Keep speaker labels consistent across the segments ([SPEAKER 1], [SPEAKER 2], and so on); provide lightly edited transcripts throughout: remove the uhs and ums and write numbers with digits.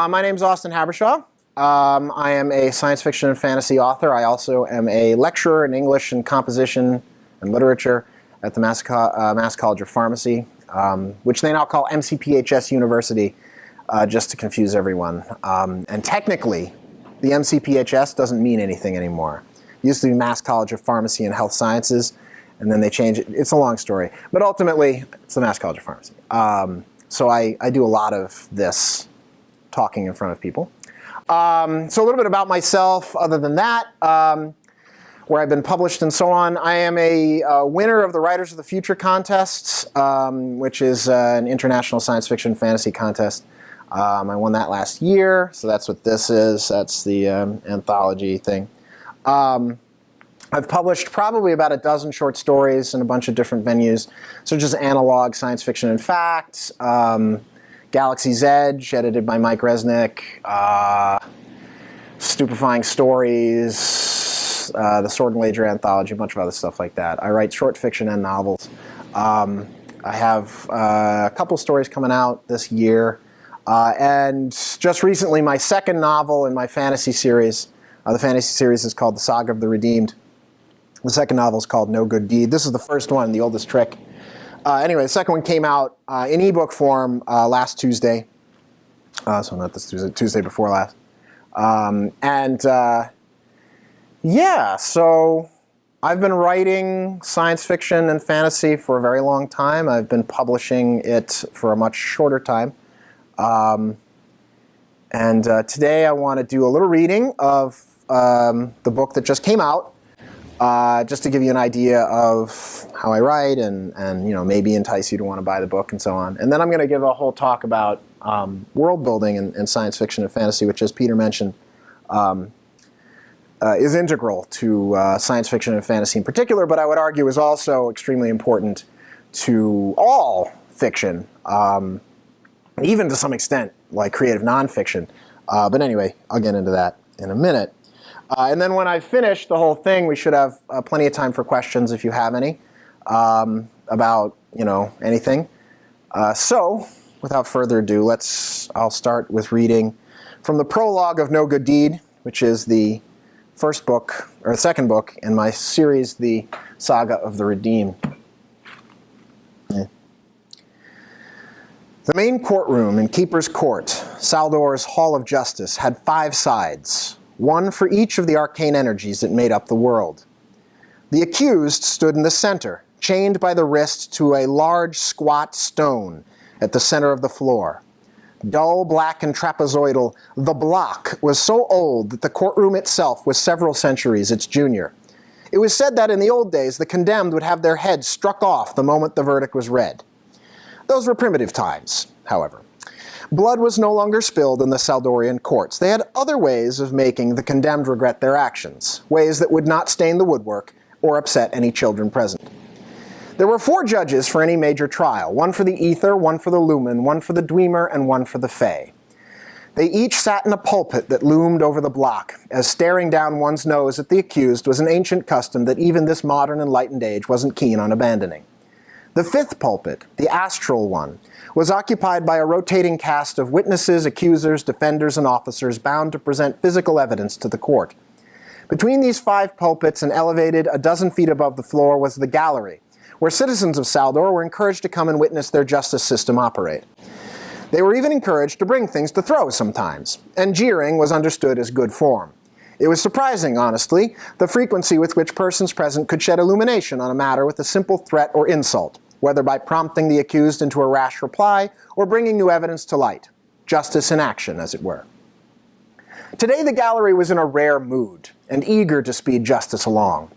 [SPEAKER 1] My name's Auston Habershaw. I am a science fiction and fantasy author. I also am a lecturer in English and composition and literature at the Mass College of Pharmacy, which they now call MCPHS University, just to confuse everyone. And technically, the MCPHS doesn't mean anything anymore. It used to be Mass College of Pharmacy and Health Sciences, and then they changed it. It's a long story. But ultimately, it's the Mass College of Pharmacy. So I do a lot of this talking in front of people. So a little bit about myself other than that, where I've been published and so on. I am a winner of the Writers of the Future contest, which is an international science fiction fantasy contest. I won that last year, so that's what this is. That's the anthology thing. I've published probably about a dozen short stories in a bunch of different venues, such as Analog, Science Fiction and Fact, Galaxy's Edge, edited by Mike Resnick, Stupefying Stories, the Sword and Ledger anthology, a bunch of other stuff like that. I write short fiction and novels. I have a couple stories coming out this year, and just recently my second novel in my fantasy series. The fantasy series is called The Saga of the Redeemed. The second novel is called No Good Deed. This is the first one, The Oldest Trick. Anyway, the second one came out in ebook form last Tuesday. So not this Tuesday, Tuesday before last. Yeah, so I've been writing science fiction and fantasy for a very long time. I've been publishing it for a much shorter time. Today I want to do a little reading of the book that just came out. Just to give you an idea of how I write and maybe entice you to want to buy the book and so on. And then I'm going to give a whole talk about world building in science fiction and fantasy, which, as Peter mentioned, is integral to science fiction and fantasy in particular, but I would argue is also extremely important to all fiction, even to some extent like creative nonfiction. But anyway, I'll get into that in a minute. And then when I finish the whole thing, we should have plenty of time for questions if you have any about anything. So without further ado, I'll start with reading from the prologue of No Good Deed, which is the first book or the second book in my series, The Saga of the Redeemed. The main courtroom in Keeper's Court, Saldor's Hall of Justice, had 5 sides. One for each of the arcane energies that made up the world. The accused stood in the center, chained by the wrist to a large, squat stone at the center of the floor. Dull, black, and trapezoidal, the block was so old that the courtroom itself was several centuries its junior. It was said that in the old days, the condemned would have their heads struck off the moment the verdict was read. Those were primitive times, however. Blood was no longer spilled in the Saldorian courts. They had other ways of making the condemned regret their actions, ways that would not stain the woodwork or upset any children present. There were 4 judges for any major trial, one for the ether, one for the lumen, one for the dweemer, and one for the fae. They each sat in a pulpit that loomed over the block, as staring down one's nose at the accused was an ancient custom that even this modern enlightened age wasn't keen on abandoning. The 5th pulpit, the astral one, was occupied by a rotating cast of witnesses, accusers, defenders, and officers bound to present physical evidence to the court. Between these 5 pulpits and elevated a dozen feet above the floor was the gallery, where citizens of Saldor were encouraged to come and witness their justice system operate. They were even encouraged to bring things to throw sometimes, and jeering was understood as good form. It was surprising, honestly, the frequency with which persons present could shed illumination on a matter with a simple threat or insult, whether by prompting the accused into a rash reply or bringing new evidence to light. Justice in action, as it were. Today the gallery was in a rare mood, and eager to speed justice along.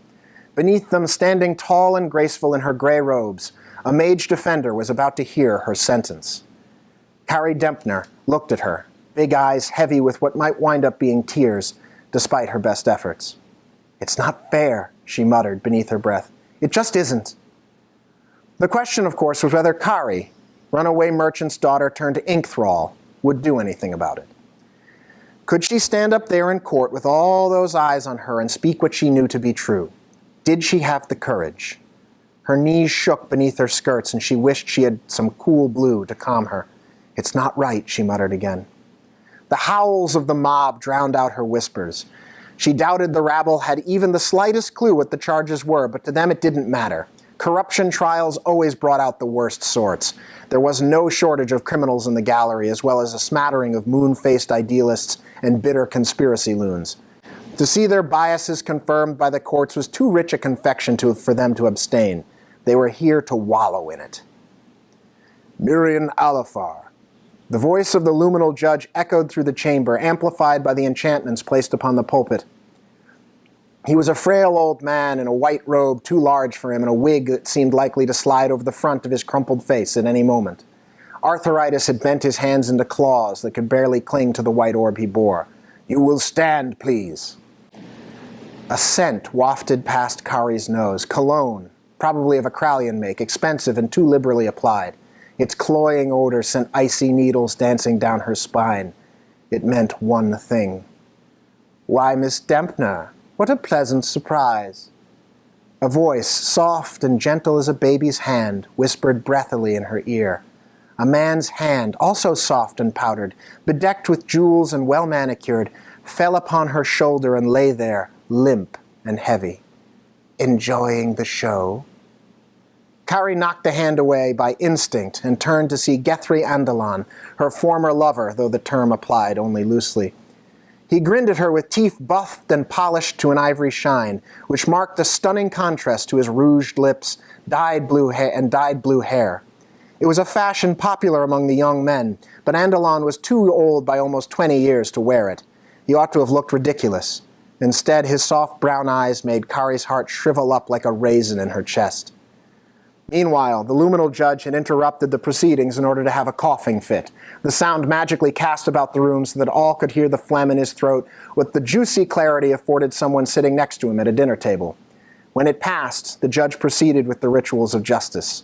[SPEAKER 1] Beneath them, standing tall and graceful in her gray robes, a mage defender was about to hear her sentence. Kari Dempner looked at her, big eyes heavy with what might wind up being tears, despite her best efforts. "It's not fair," she muttered beneath her breath. "It just isn't." The question, of course, was whether Kari, runaway merchant's daughter turned ink thrall, would do anything about it. Could she stand up there in court with all those eyes on her and speak what she knew to be true? Did she have the courage? Her knees shook beneath her skirts, and she wished she had some cool blue to calm her. "It's not right," she muttered again. The howls of the mob drowned out her whispers. She doubted the rabble had even the slightest clue what the charges were, but to them it didn't matter. Corruption trials always brought out the worst sorts. There was no shortage of criminals in the gallery, as well as a smattering of moon-faced idealists and bitter conspiracy loons. To see their biases confirmed by the courts was too rich a confection for them to abstain. They were here to wallow in it. Miriam Alifar. The voice of the luminal judge echoed through the chamber, amplified by the enchantments placed upon the pulpit. He was a frail old man in a white robe too large for him and a wig that seemed likely to slide over the front of his crumpled face at any moment. Arthritis had bent his hands into claws that could barely cling to the white orb he bore. "You will stand, please." A scent wafted past Kari's nose, cologne, probably of a Krallian make, expensive and too liberally applied. Its cloying odor sent icy needles dancing down her spine. It meant one thing. "Why, Miss Dempner, what a pleasant surprise." A voice, soft and gentle as a baby's hand, whispered breathily in her ear. A man's hand, also soft and powdered, bedecked with jewels and well manicured, fell upon her shoulder and lay there, limp and heavy. "Enjoying the show?" Kari knocked the hand away by instinct and turned to see Guthrie Andalon, her former lover, though the term applied only loosely. He grinned at her with teeth buffed and polished to an ivory shine, which marked a stunning contrast to his rouged lips, dyed blue hair. It was a fashion popular among the young men, but Andalon was too old by almost 20 years to wear it. He ought to have looked ridiculous. Instead, his soft brown eyes made Kari's heart shrivel up like a raisin in her chest. Meanwhile, the luminal judge had interrupted the proceedings in order to have a coughing fit. The sound magically cast about the room so that all could hear the phlegm in his throat with the juicy clarity afforded someone sitting next to him at a dinner table. When it passed, the judge proceeded with the rituals of justice.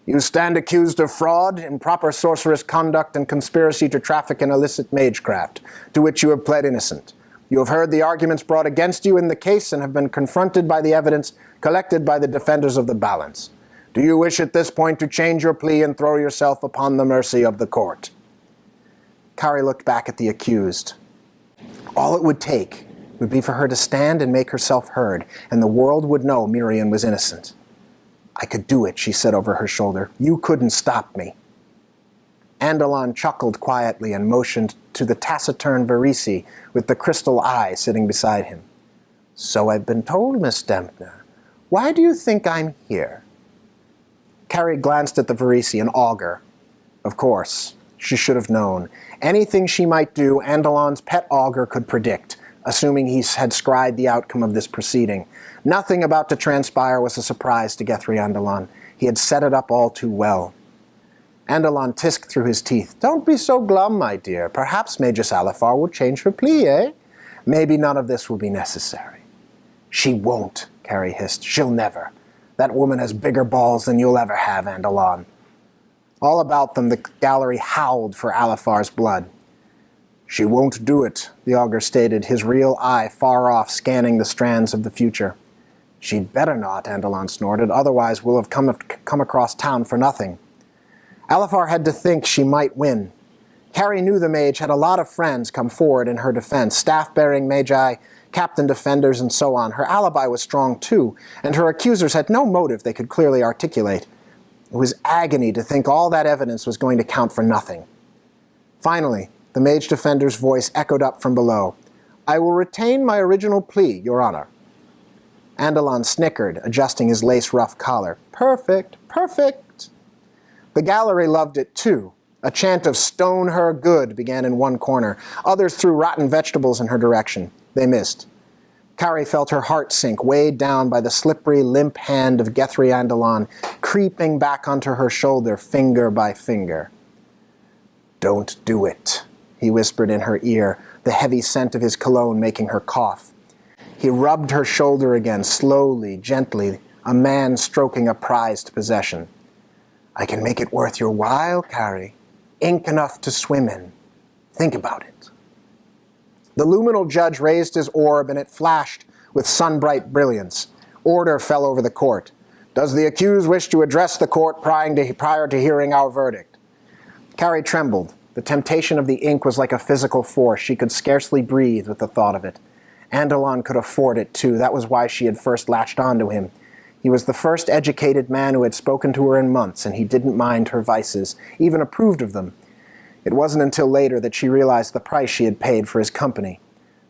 [SPEAKER 1] "You stand accused of fraud, improper sorceress conduct, and conspiracy to traffic in illicit magecraft, to which you have pled innocent. You have heard the arguments brought against you in the case and have been confronted by the evidence collected by the defenders of the balance. Do you wish at this point to change your plea and throw yourself upon the mercy of the court?" Kari looked back at the accused. All it would take would be for her to stand and make herself heard, and the world would know Miriam was innocent. "I could do it," she said over her shoulder. "You couldn't stop me." Andalon chuckled quietly and motioned to the taciturn Varisi with the crystal eye sitting beside him. "So I've been told, Miss Dempner. Why do you think I'm here?" Kari glanced at the Varisi, an augur. Of course, she should have known. Anything she might do, Andalon's pet augur could predict, assuming he had scried the outcome of this proceeding. Nothing about to transpire was a surprise to Guthrie Andalon. He had set it up all too well. Andalon tisked through his teeth. "Don't be so glum, my dear. Perhaps Magus Alifar will change her plea, eh? Maybe none of this will be necessary." "She won't," Kari hissed. "She'll never. That woman has bigger balls than you'll ever have, Andalon." All about them, the gallery howled for Alifar's blood. "She won't do it," the augur stated, his real eye far off scanning the strands of the future. "She'd better not," Andalon snorted, "otherwise we'll have come across town for nothing." Alifar had to think she might win. Kari knew the mage had a lot of friends come forward in her defense, staff-bearing magi, captain defenders, and so on. Her alibi was strong too, and her accusers had no motive they could clearly articulate. It was agony to think all that evidence was going to count for nothing. Finally, the mage defender's voice echoed up from below. "I will retain my original plea, Your Honor." Andalon snickered, adjusting his lace-ruff collar. "Perfect, perfect." The gallery loved it too. A chant of "Stone her good" began in one corner. Others threw rotten vegetables in her direction. They missed. Kari felt her heart sink, weighed down by the slippery, limp hand of Guthrie Andalon, creeping back onto her shoulder, finger by finger. "Don't do it," he whispered in her ear, the heavy scent of his cologne making her cough. He rubbed her shoulder again, slowly, gently, a man stroking a prized possession. "I can make it worth your while, Kari. Ink enough to swim in. Think about it." The luminal judge raised his orb, and it flashed with sun-bright brilliance. Order fell over the court. "Does the accused wish to address the court prior to hearing our verdict?" Kari trembled. The temptation of the ink was like a physical force. She could scarcely breathe with the thought of it. Andalon could afford it, too. That was why she had first latched onto him. He was the first educated man who had spoken to her in months, and he didn't mind her vices, even approved of them. It wasn't until later that she realized the price she had paid for his company,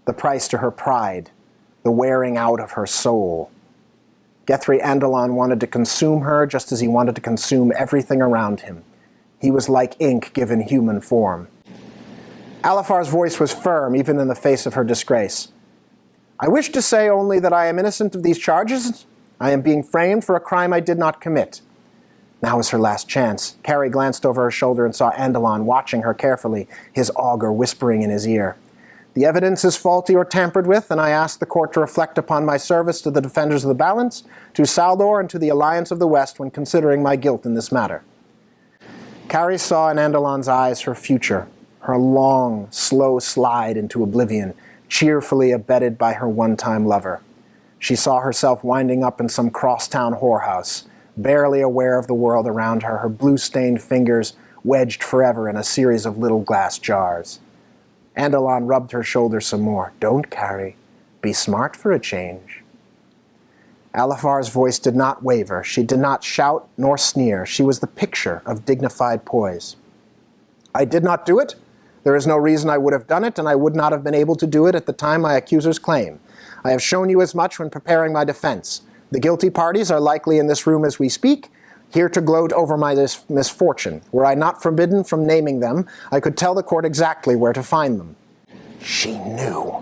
[SPEAKER 1] the price to her pride, the wearing out of her soul. Guthrie Andalon wanted to consume her just as he wanted to consume everything around him. He was like ink given human form. Alifar's voice was firm, even in the face of her disgrace. "I wish to say only that I am innocent of these charges. I am being framed for a crime I did not commit." Now was her last chance. Carrie glanced over her shoulder and saw Andalon watching her carefully, his augur whispering in his ear. "The evidence is faulty or tampered with, and I ask the court to reflect upon my service to the defenders of the balance, to Saldor, and to the Alliance of the West when considering my guilt in this matter." Carrie saw in Andalon's eyes her future, her long, slow slide into oblivion, cheerfully abetted by her one-time lover. She saw herself winding up in some crosstown whorehouse, barely aware of the world around her, her blue-stained fingers wedged forever in a series of little glass jars. Andalon rubbed her shoulder some more. "Don't, Carrie. Be smart for a change." Alifar's voice did not waver. She did not shout nor sneer. She was the picture of dignified poise. "I did not do it. There is no reason I would have done it, and I would not have been able to do it at the time my accusers claim. I have shown you as much when preparing my defense. The guilty parties are likely in this room as we speak, here to gloat over my misfortune. Were I not forbidden from naming them, I could tell the court exactly where to find them." She knew.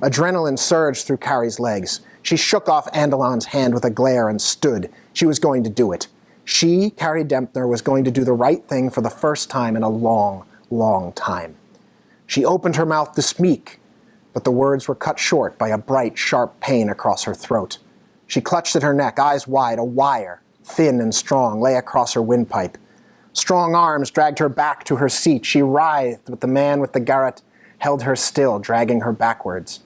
[SPEAKER 1] Adrenaline surged through Carrie's legs. She shook off Andalon's hand with a glare and stood. She was going to do it. She, Carrie Dempner, was going to do the right thing for the first time in a long, long time. She opened her mouth to speak, but the words were cut short by a bright, sharp pain across her throat. She clutched at her neck, eyes wide. A wire, thin and strong, lay across her windpipe. Strong arms dragged her back to her seat. She writhed, but the man with the garrote held her still, dragging her backwards.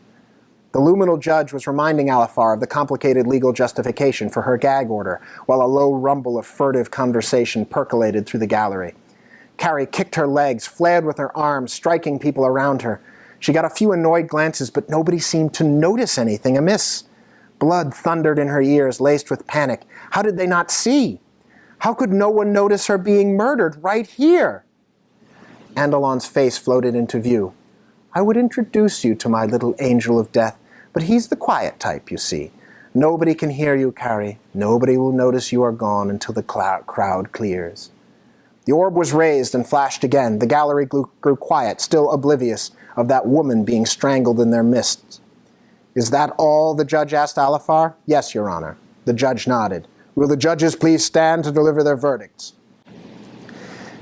[SPEAKER 1] The luminal judge was reminding Alifar of the complicated legal justification for her gag order, while a low rumble of furtive conversation percolated through the gallery. Carrie kicked her legs, flared with her arms, striking people around her. She got a few annoyed glances, but nobody seemed to notice anything amiss. Blood thundered in her ears, laced with panic. How did they not see? How could no one notice her being murdered right here? Andalon's face floated into view. "I would introduce you to my little angel of death, but he's the quiet type, you see. Nobody can hear you, Carrie. Nobody will notice you are gone until the crowd clears." The orb was raised and flashed again. The gallery grew quiet, still oblivious of that woman being strangled in their midst. "Is that all?" the judge asked Alifar. "Yes, Your Honor." The judge nodded. "Will the judges please stand to deliver their verdicts?"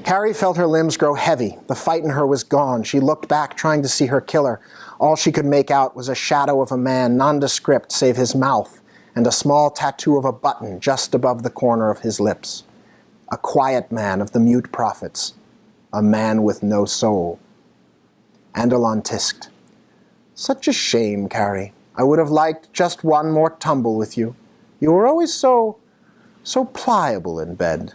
[SPEAKER 1] Carrie felt her limbs grow heavy. The fight in her was gone. She looked back, trying to see her killer. All she could make out was a shadow of a man, nondescript save his mouth, and a small tattoo of a button just above the corner of his lips. A quiet man of the mute prophets. A man with no soul. Andalon tisked. "Such a shame, Carrie. I would have liked just one more tumble with you. You were always so pliable in bed."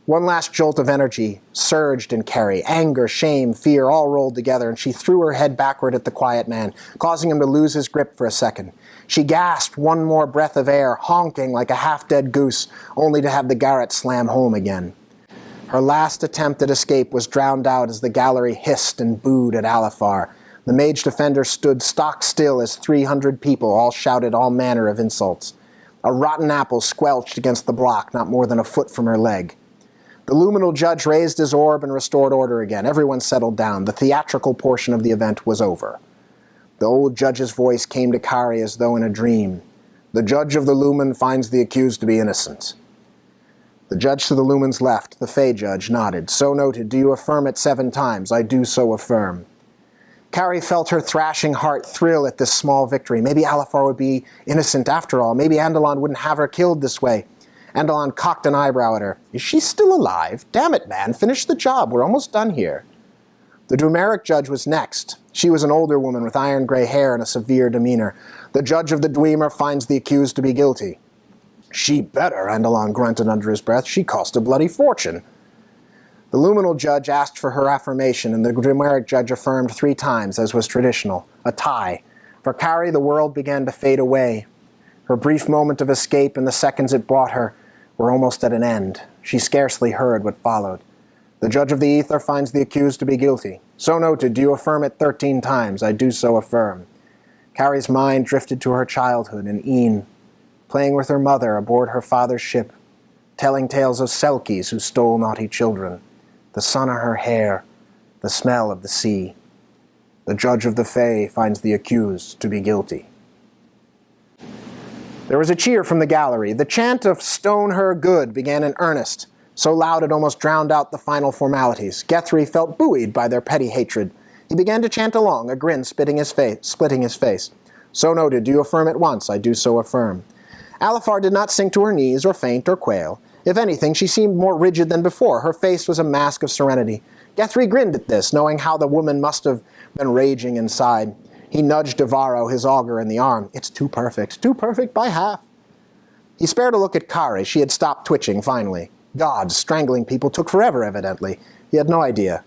[SPEAKER 1] One last jolt of energy surged in Carrie. Anger, shame, fear all rolled together, and she threw her head backward at the quiet man, causing him to lose his grip for a second. She gasped one more breath of air, honking like a half-dead goose, only to have the garrote slam home again. Her last attempt at escape was drowned out as the gallery hissed and booed at Alifar. The mage defender stood stock still as 300 people all shouted all manner of insults. A rotten apple squelched against the block, not more than a foot from her leg. The luminal judge raised his orb and restored order again. Everyone settled down. The theatrical portion of the event was over. The old judge's voice came to Carrie as though in a dream. "The judge of the lumen finds the accused to be innocent." The judge to the lumen's left, the Fey judge, nodded. "So noted. Do you affirm it 7 times? "I do so affirm." Carrie felt her thrashing heart thrill at this small victory. Maybe Alifar would be innocent after all. Maybe Andalon wouldn't have her killed this way. Andalon cocked an eyebrow at her. "Is she still alive? Damn it, man. Finish the job. We're almost done here." The Dwemer judge was next. She was an older woman with iron-gray hair and a severe demeanor. "The judge of the Dwemer finds the accused to be guilty." "She better," Andalon grunted under his breath. "She cost a bloody fortune." The luminal judge asked for her affirmation, and the Grimeric judge affirmed 3 times, as was traditional. A tie. For Carrie, the world began to fade away. Her brief moment of escape and the seconds it brought her were almost at an end. She scarcely heard what followed. The judge of the ether finds the accused to be guilty. So noted, do you affirm it 13 times? I do so affirm. Carrie's mind drifted to her childhood in Een, playing with her mother aboard her father's ship, telling tales of Selkies who stole naughty children, the sun on her hair, the smell of the sea. The judge of the Fae finds the accused to be guilty. There was a cheer from the gallery. The chant of "Stone her good" began in earnest, so loud it almost drowned out the final formalities. Guthrie felt buoyed by their petty hatred. He began to chant along, a grin splitting his face. So noted, do you affirm at once? I do so affirm. Alifar did not sink to her knees or faint or quail. If anything, she seemed more rigid than before. Her face was a mask of serenity. Guthrie grinned at this, knowing how the woman must have been raging inside. He nudged Devarro, his auger, in the arm. It's too perfect by half. He spared a look at Kari. She had stopped twitching, finally. Gods, strangling people took forever, evidently. He had no idea.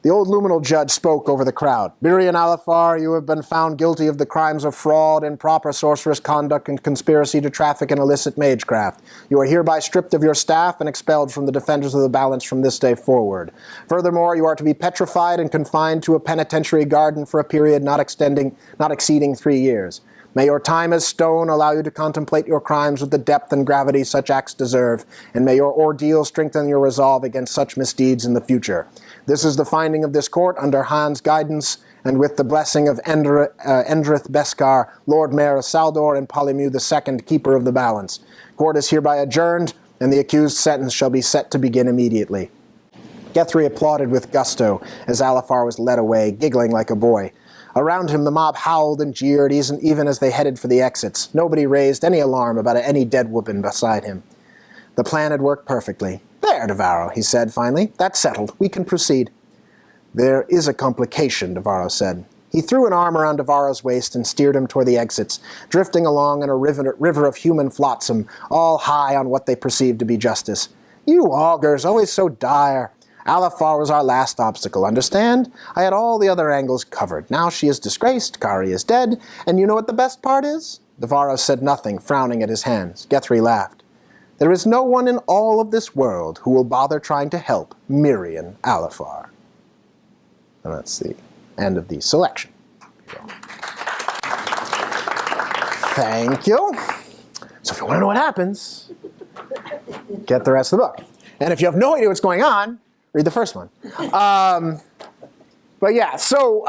[SPEAKER 1] The old luminal judge spoke over the crowd. Mirian Alifar, you have been found guilty of the crimes of fraud, improper sorcerous conduct, and conspiracy to traffic in illicit magecraft. You are hereby stripped of your staff and expelled from the Defenders of the Balance from this day forward. Furthermore, you are to be petrified and confined to a penitentiary garden for a period not exceeding 3 years. May your time as stone allow you to contemplate your crimes with the depth and gravity such acts deserve, and may your ordeal strengthen your resolve against such misdeeds in the future. This is the finding of this court under Han's guidance, and with the blessing of Endrith Beskar, Lord Mayor of Saldor, and Polymu II, Keeper of the Balance. Court is hereby adjourned, and the accused's sentence shall be set to begin immediately. Guthrie applauded with gusto as Alifar was led away, giggling like a boy. Around him, the mob howled and jeered, even as they headed for the exits. Nobody raised any alarm about any dead woman beside him. The plan had worked perfectly. There, Devarro, he said finally. That's settled. We can proceed. There is a complication, Devarro said. He threw an arm around Devarro's waist and steered him toward the exits, drifting along in a river of human flotsam, all high on what they perceived to be justice. You augurs, always so dire. Alifar was our last obstacle, understand? I had all the other angles covered. Now she is disgraced, Kari is dead, and you know what the best part is? Devarro said nothing, frowning at his hands. Guthrie laughed. There is no one in all of this world who will bother trying to help Mirian Alifar. And that's the end of the selection. Thank you. So if you want to know what happens, get the rest of the book. And if you have no idea what's going on, read the first one. But yeah, so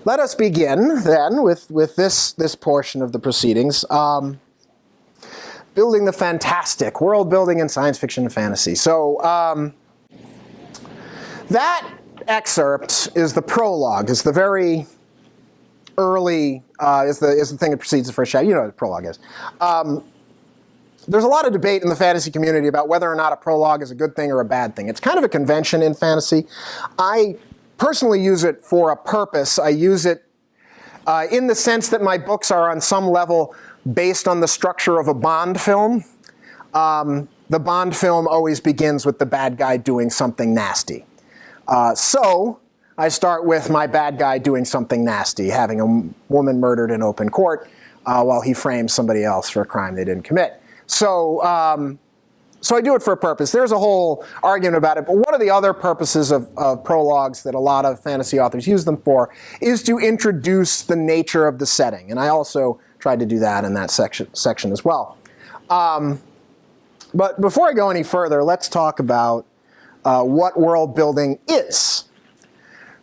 [SPEAKER 1] let us begin then with this portion of the proceedings. Building the fantastic, world building in science fiction and fantasy. So that excerpt is the prologue, is the very early, is the thing that precedes the first chapter. You know what the prologue is. There's a lot of debate in the fantasy community about whether or not a prologue is a good thing or a bad thing. It's kind of a convention in fantasy. I personally use it for a purpose. I use it in the sense that my books are on some level based on the structure of a Bond film. The Bond film always begins with the bad guy doing something nasty. So I start with my bad guy doing something nasty, having a woman murdered in open court while he frames somebody else for a crime they didn't commit. So I do it for a purpose. There's a whole argument about it, but one of the other purposes of prologues that a lot of fantasy authors use them for is to introduce the nature of the setting, and I also tried to do that in that section as well. But before I go any further, let's talk about what world building is.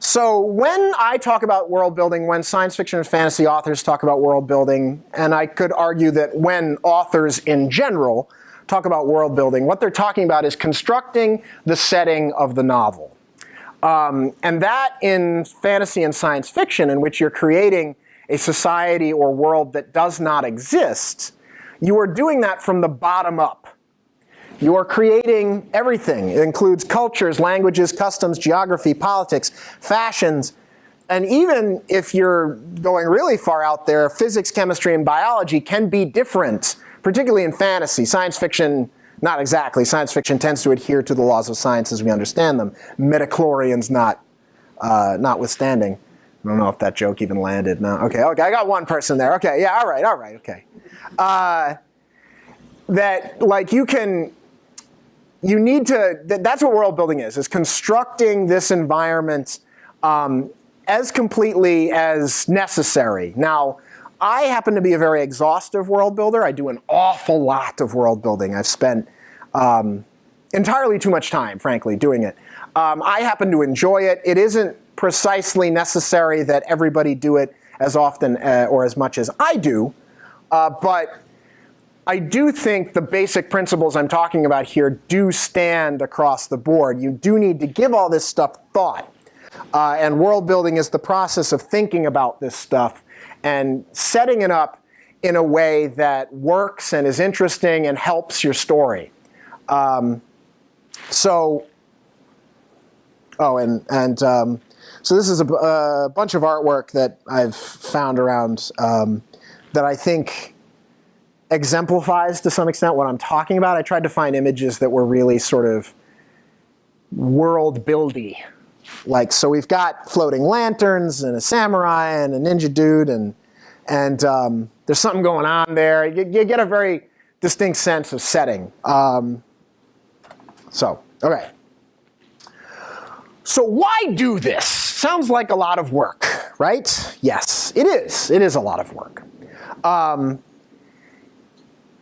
[SPEAKER 1] So when I talk about world building, when science fiction and fantasy authors talk about world building, and I could argue that when authors in general talk about world building, what they're talking about is constructing the setting of the novel. And that in fantasy and science fiction, in which you're creating a society or world that does not exist, you are doing that from the bottom up. You are creating everything. It includes cultures, languages, customs, geography, politics, fashions, and even if you're going really far out there, physics, chemistry, and biology can be different, particularly in fantasy. Science fiction, not exactly. Science fiction tends to adhere to the laws of science as we understand them. Midichlorians notwithstanding. I don't know if that joke even landed. No, okay, I got one person there. Okay, yeah, all right, okay. That like that's what world building is constructing this environment as completely as necessary. Now, I happen to be a very exhaustive world builder. I do an awful lot of world building. I've spent entirely too much time, frankly, doing it. I happen to enjoy it. It isn't precisely necessary that everybody do it as often or as much as I do, but I do think the basic principles I'm talking about here do stand across the board. You do need to give all this stuff thought. And world building is the process of thinking about this stuff and setting it up in a way that works and is interesting and helps your story. So this is a bunch of artwork that I've found around that I think exemplifies to some extent what I'm talking about. I tried to find images that were really sort of world buildy. Like, so we've got floating lanterns and a samurai and a ninja dude, and there's something going on there. You get a very distinct sense of setting. Okay. So why do this? Sounds like a lot of work, right? Yes, it is. It is a lot of work.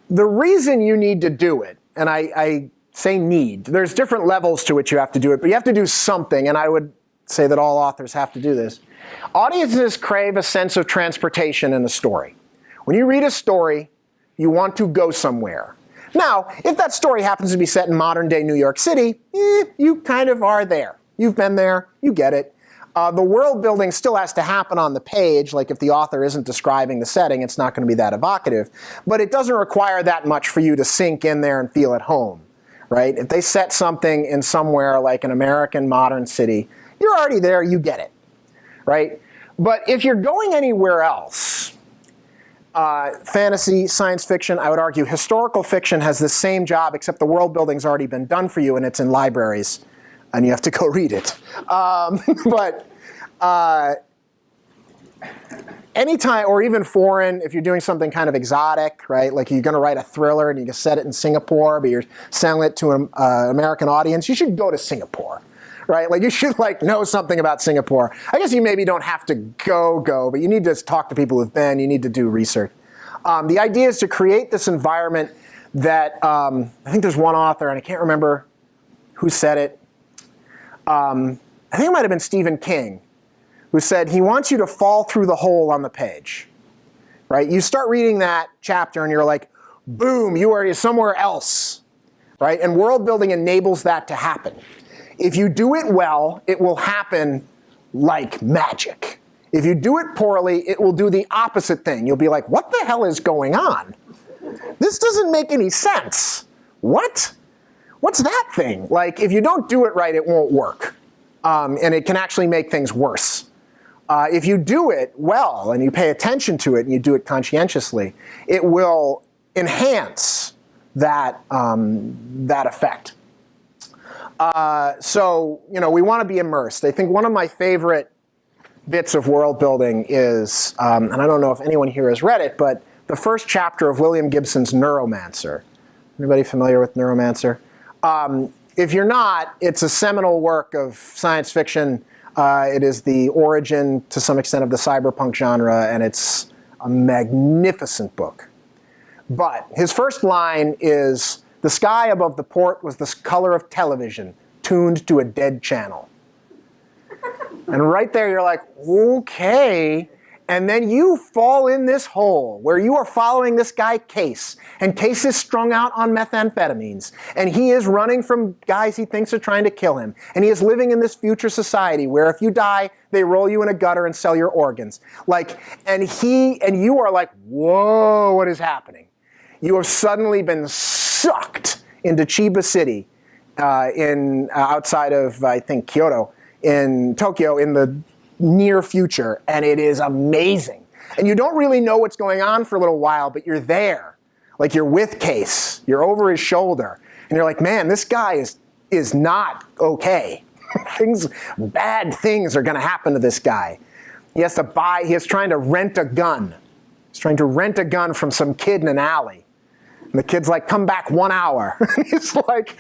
[SPEAKER 1] The reason you need to do it, and I say need, there's different levels to which you have to do it, but you have to do something, and I would say that all authors have to do this. Audiences crave a sense of transportation in a story. When you read a story, you want to go somewhere. Now, if that story happens to be set in modern-day New York City, you kind of are there. You've been there, you get it. The world building still has to happen on the page, like if the author isn't describing the setting, it's not going to be that evocative. But it doesn't require that much for you to sink in there and feel at home, right? If they set something in somewhere like an American modern city, you're already there, you get it, right? But if you're going anywhere else, fantasy, science fiction, I would argue historical fiction has the same job, except the world building's already been done for you and it's in libraries. And you have to go read it. Anytime, or even foreign, if you're doing something kind of exotic, right? Like you're going to write a thriller and you can set it in Singapore, but you're selling it to an American audience, you should go to Singapore, right? Like you should know something about Singapore. I guess you maybe don't have to go, but you need to talk to people who've been. You need to do research. The idea is to create this environment that I think there's one author, and I can't remember who said it. I think it might have been Stephen King, who said he wants you to fall through the hole on the page, right? You start reading that chapter and you're like, boom, you are somewhere else, right? And world building enables that to happen. If you do it well, it will happen like magic. If you do it poorly, it will do the opposite thing. You'll be like, what the hell is going on? This doesn't make any sense. What? What's that thing? Like, if you don't do it right, it won't work. And it can actually make things worse. If you do it well and you pay attention to it and you do it conscientiously, it will enhance that, that effect. So, we want to be immersed. I think one of my favorite bits of world building is, and I don't know if anyone here has read it, but the first chapter of William Gibson's Neuromancer. Anybody familiar with Neuromancer? If you're not, it's a seminal work of science fiction. It is the origin, to some extent, of the cyberpunk genre, and it's a magnificent book. But his first line is, "The sky above the port was the color of television, tuned to a dead channel." And right there, you're like, okay. And then you fall in this hole where you are following this guy Case. And Case is strung out on methamphetamines. And he is running from guys he thinks are trying to kill him. And he is living in this future society where if you die, they roll you in a gutter and sell your organs. And you are like, whoa, what is happening? You have suddenly been sucked into Chiba City outside of, I think, Kyoto, in Tokyo, in the near future, and it is amazing. And you don't really know what's going on for a little while, but you're there. Like you're with Case, you're over his shoulder, and you're like, man, this guy is not okay. Bad things are gonna happen to this guy. He's trying to rent a gun. He's trying to rent a gun from some kid in an alley. And the kid's like, come back 1 hour. And he's like,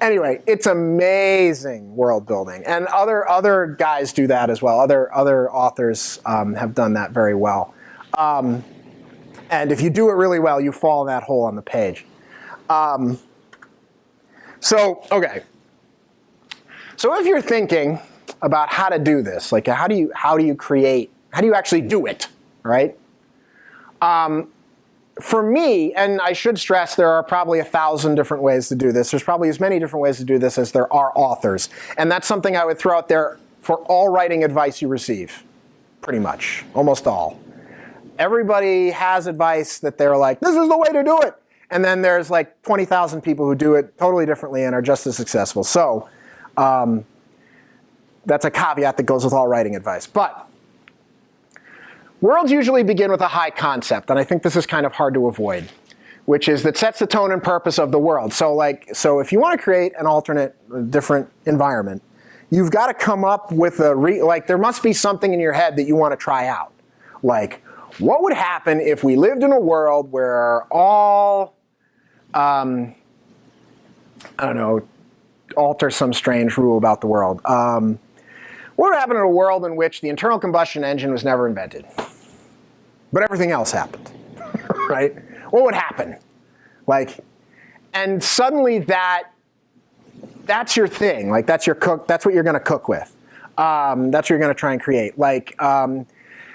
[SPEAKER 1] anyway, it's amazing world building. And other guys do that as well. Other authors have done that very well. And if you do it really well, you fall in that hole on the page. Okay. So if you're thinking about how to do this, like how do you actually do it, right? For me, and I should stress there are probably 1,000 different ways to do this. There's probably as many different ways to do this as there are authors. And that's something I would throw out there for all writing advice you receive, pretty much, almost all. Everybody has advice that they're like, this is the way to do it. And then there's like 20,000 people who do it totally differently and are just as successful. So that's a caveat that goes with all writing advice. But worlds usually begin with a high concept, and I think this is kind of hard to avoid, which is that sets the tone and purpose of the world. So if you want to create an alternate, different environment, you've got to come up with there must be something in your head that you want to try out. Like, what would happen if we lived in a world where all, I don't know, alter some strange rule about the world. What would happen in a world in which the internal combustion engine was never invented, but everything else happened, right? What would happen? And suddenly that's your thing. Like that's what you're going to cook with. That's what you're going to try and create. Like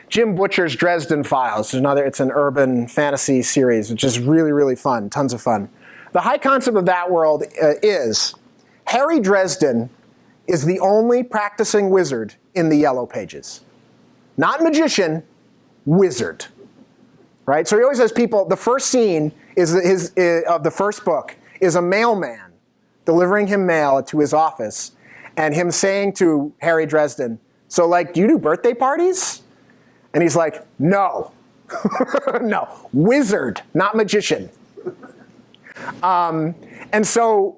[SPEAKER 1] Jim Butcher's Dresden Files. It's an urban fantasy series, which is really, really fun, tons of fun. The high concept of that world is Harry Dresden is the only practicing wizard in the Yellow Pages. Not magician, wizard. Right? So he always has people, the first scene of the first book is a mailman delivering him mail to his office and him saying to Harry Dresden, so do you do birthday parties? And he's like, no. No, wizard, not magician. And so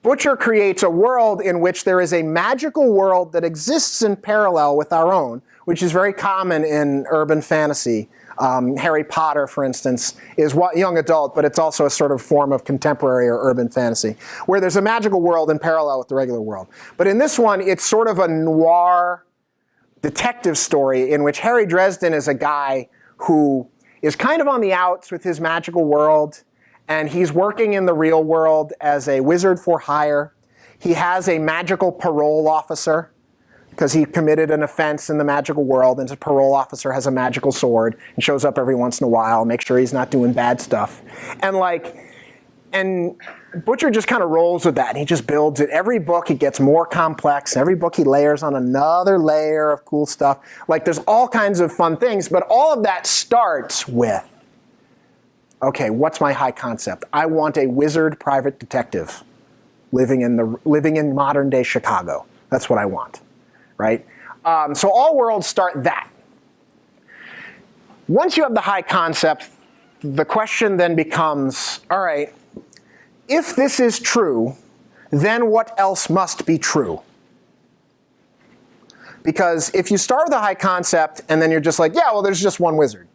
[SPEAKER 1] Butcher creates a world in which there is a magical world that exists in parallel with our own, which is very common in urban fantasy. Harry Potter, for instance, is young adult, but it's also a sort of form of contemporary or urban fantasy, where there's a magical world in parallel with the regular world. But in this one, it's sort of a noir detective story in which Harry Dresden is a guy who is kind of on the outs with his magical world, and he's working in the real world as a wizard for hire. He has a magical parole officer because he committed an offense in the magical world, and his parole officer has a magical sword and shows up every once in a while, make sure he's not doing bad stuff. And Butcher just kind of rolls with that, and he just builds it. Every book, it gets more complex. Every book, he layers on another layer of cool stuff. There's all kinds of fun things, but all of that starts with, okay, what's my high concept? I want a wizard private detective living in modern day Chicago. That's what I want, right? So all worlds start that. Once you have the high concept, the question then becomes, all right, if this is true, then what else must be true? Because if you start with a high concept and then you're just like, yeah, well, there's just one wizard.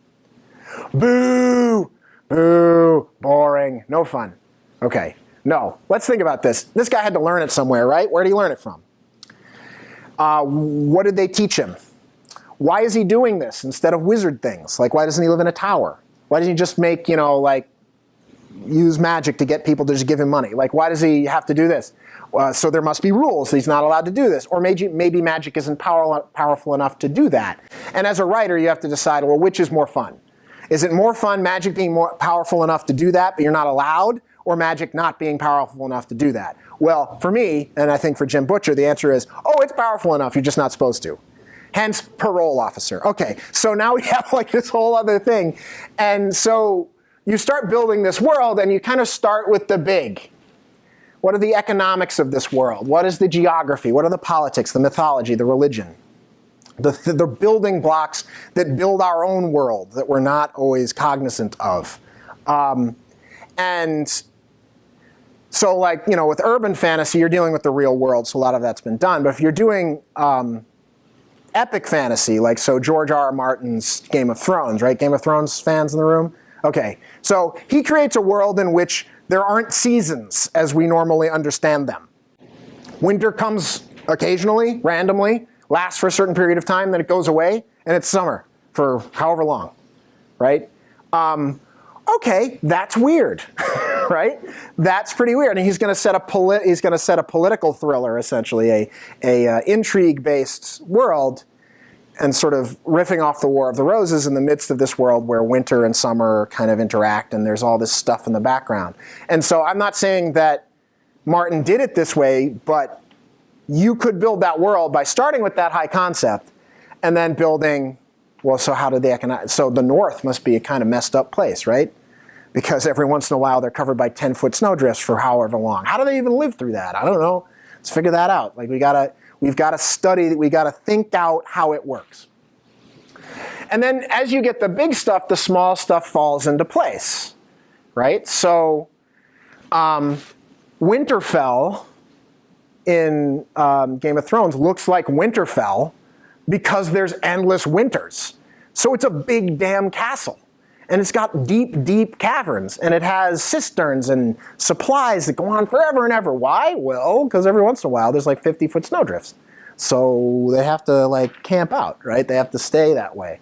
[SPEAKER 1] Boo! Boo! Boring. No fun. Okay. No. Let's think about this. This guy had to learn it somewhere, right? Where did he learn it from? What did they teach him? Why is he doing this instead of wizard things? Why doesn't he live in a tower? Why doesn't he just make, use magic to get people to just give him money? Why does he have to do this? So there must be rules. He's not allowed to do this. Or maybe magic isn't powerful enough to do that. And as a writer, you have to decide, well, which is more fun? Is it more fun magic being more powerful enough to do that, but you're not allowed, or magic not being powerful enough to do that? Well, for me, and I think for Jim Butcher, the answer is, oh, it's powerful enough, you're just not supposed to. Hence, parole officer. Okay, so now we have this whole other thing. And so you start building this world, and you kind of start with the big. What are the economics of this world? What is the geography? What are the politics, the mythology, the religion? the building blocks that build our own world that we're not always cognizant of. And so like, with urban fantasy, you're dealing with the real world, so a lot of that's been done. But if you're doing epic fantasy, like so George R. R. Martin's Game of Thrones, right? Game of Thrones fans in the room? Okay, so he creates a world in which there aren't seasons as we normally understand them. Winter comes occasionally, randomly, lasts for a certain period of time, then it goes away, and it's summer for however long, right? Okay, that's weird, right? That's pretty weird. And he's going to set a political thriller, essentially, a intrigue-based world, and sort of riffing off the War of the Roses in the midst of this world where winter and summer kind of interact, and there's all this stuff in the background. And so I'm not saying that Martin did it this way, but you could build that world by starting with that high concept and then building, well, so how did so the North must be a kind of messed up place, right? Because every once in a while they're covered by 10-foot snowdrifts for however long. How do they even live through that? I don't know. Let's figure that out. Like we've got to study, we got to think out how it works. And then as you get the big stuff, the small stuff falls into place, right? So Winterfell in Game of Thrones looks like Winterfell because there's endless winters. So it's a big damn castle. And it's got deep, deep caverns. And it has cisterns and supplies that go on forever and ever. Why? Well, because every once in a while there's like 50-foot snowdrifts. So they have to like camp out, right? They have to stay that way.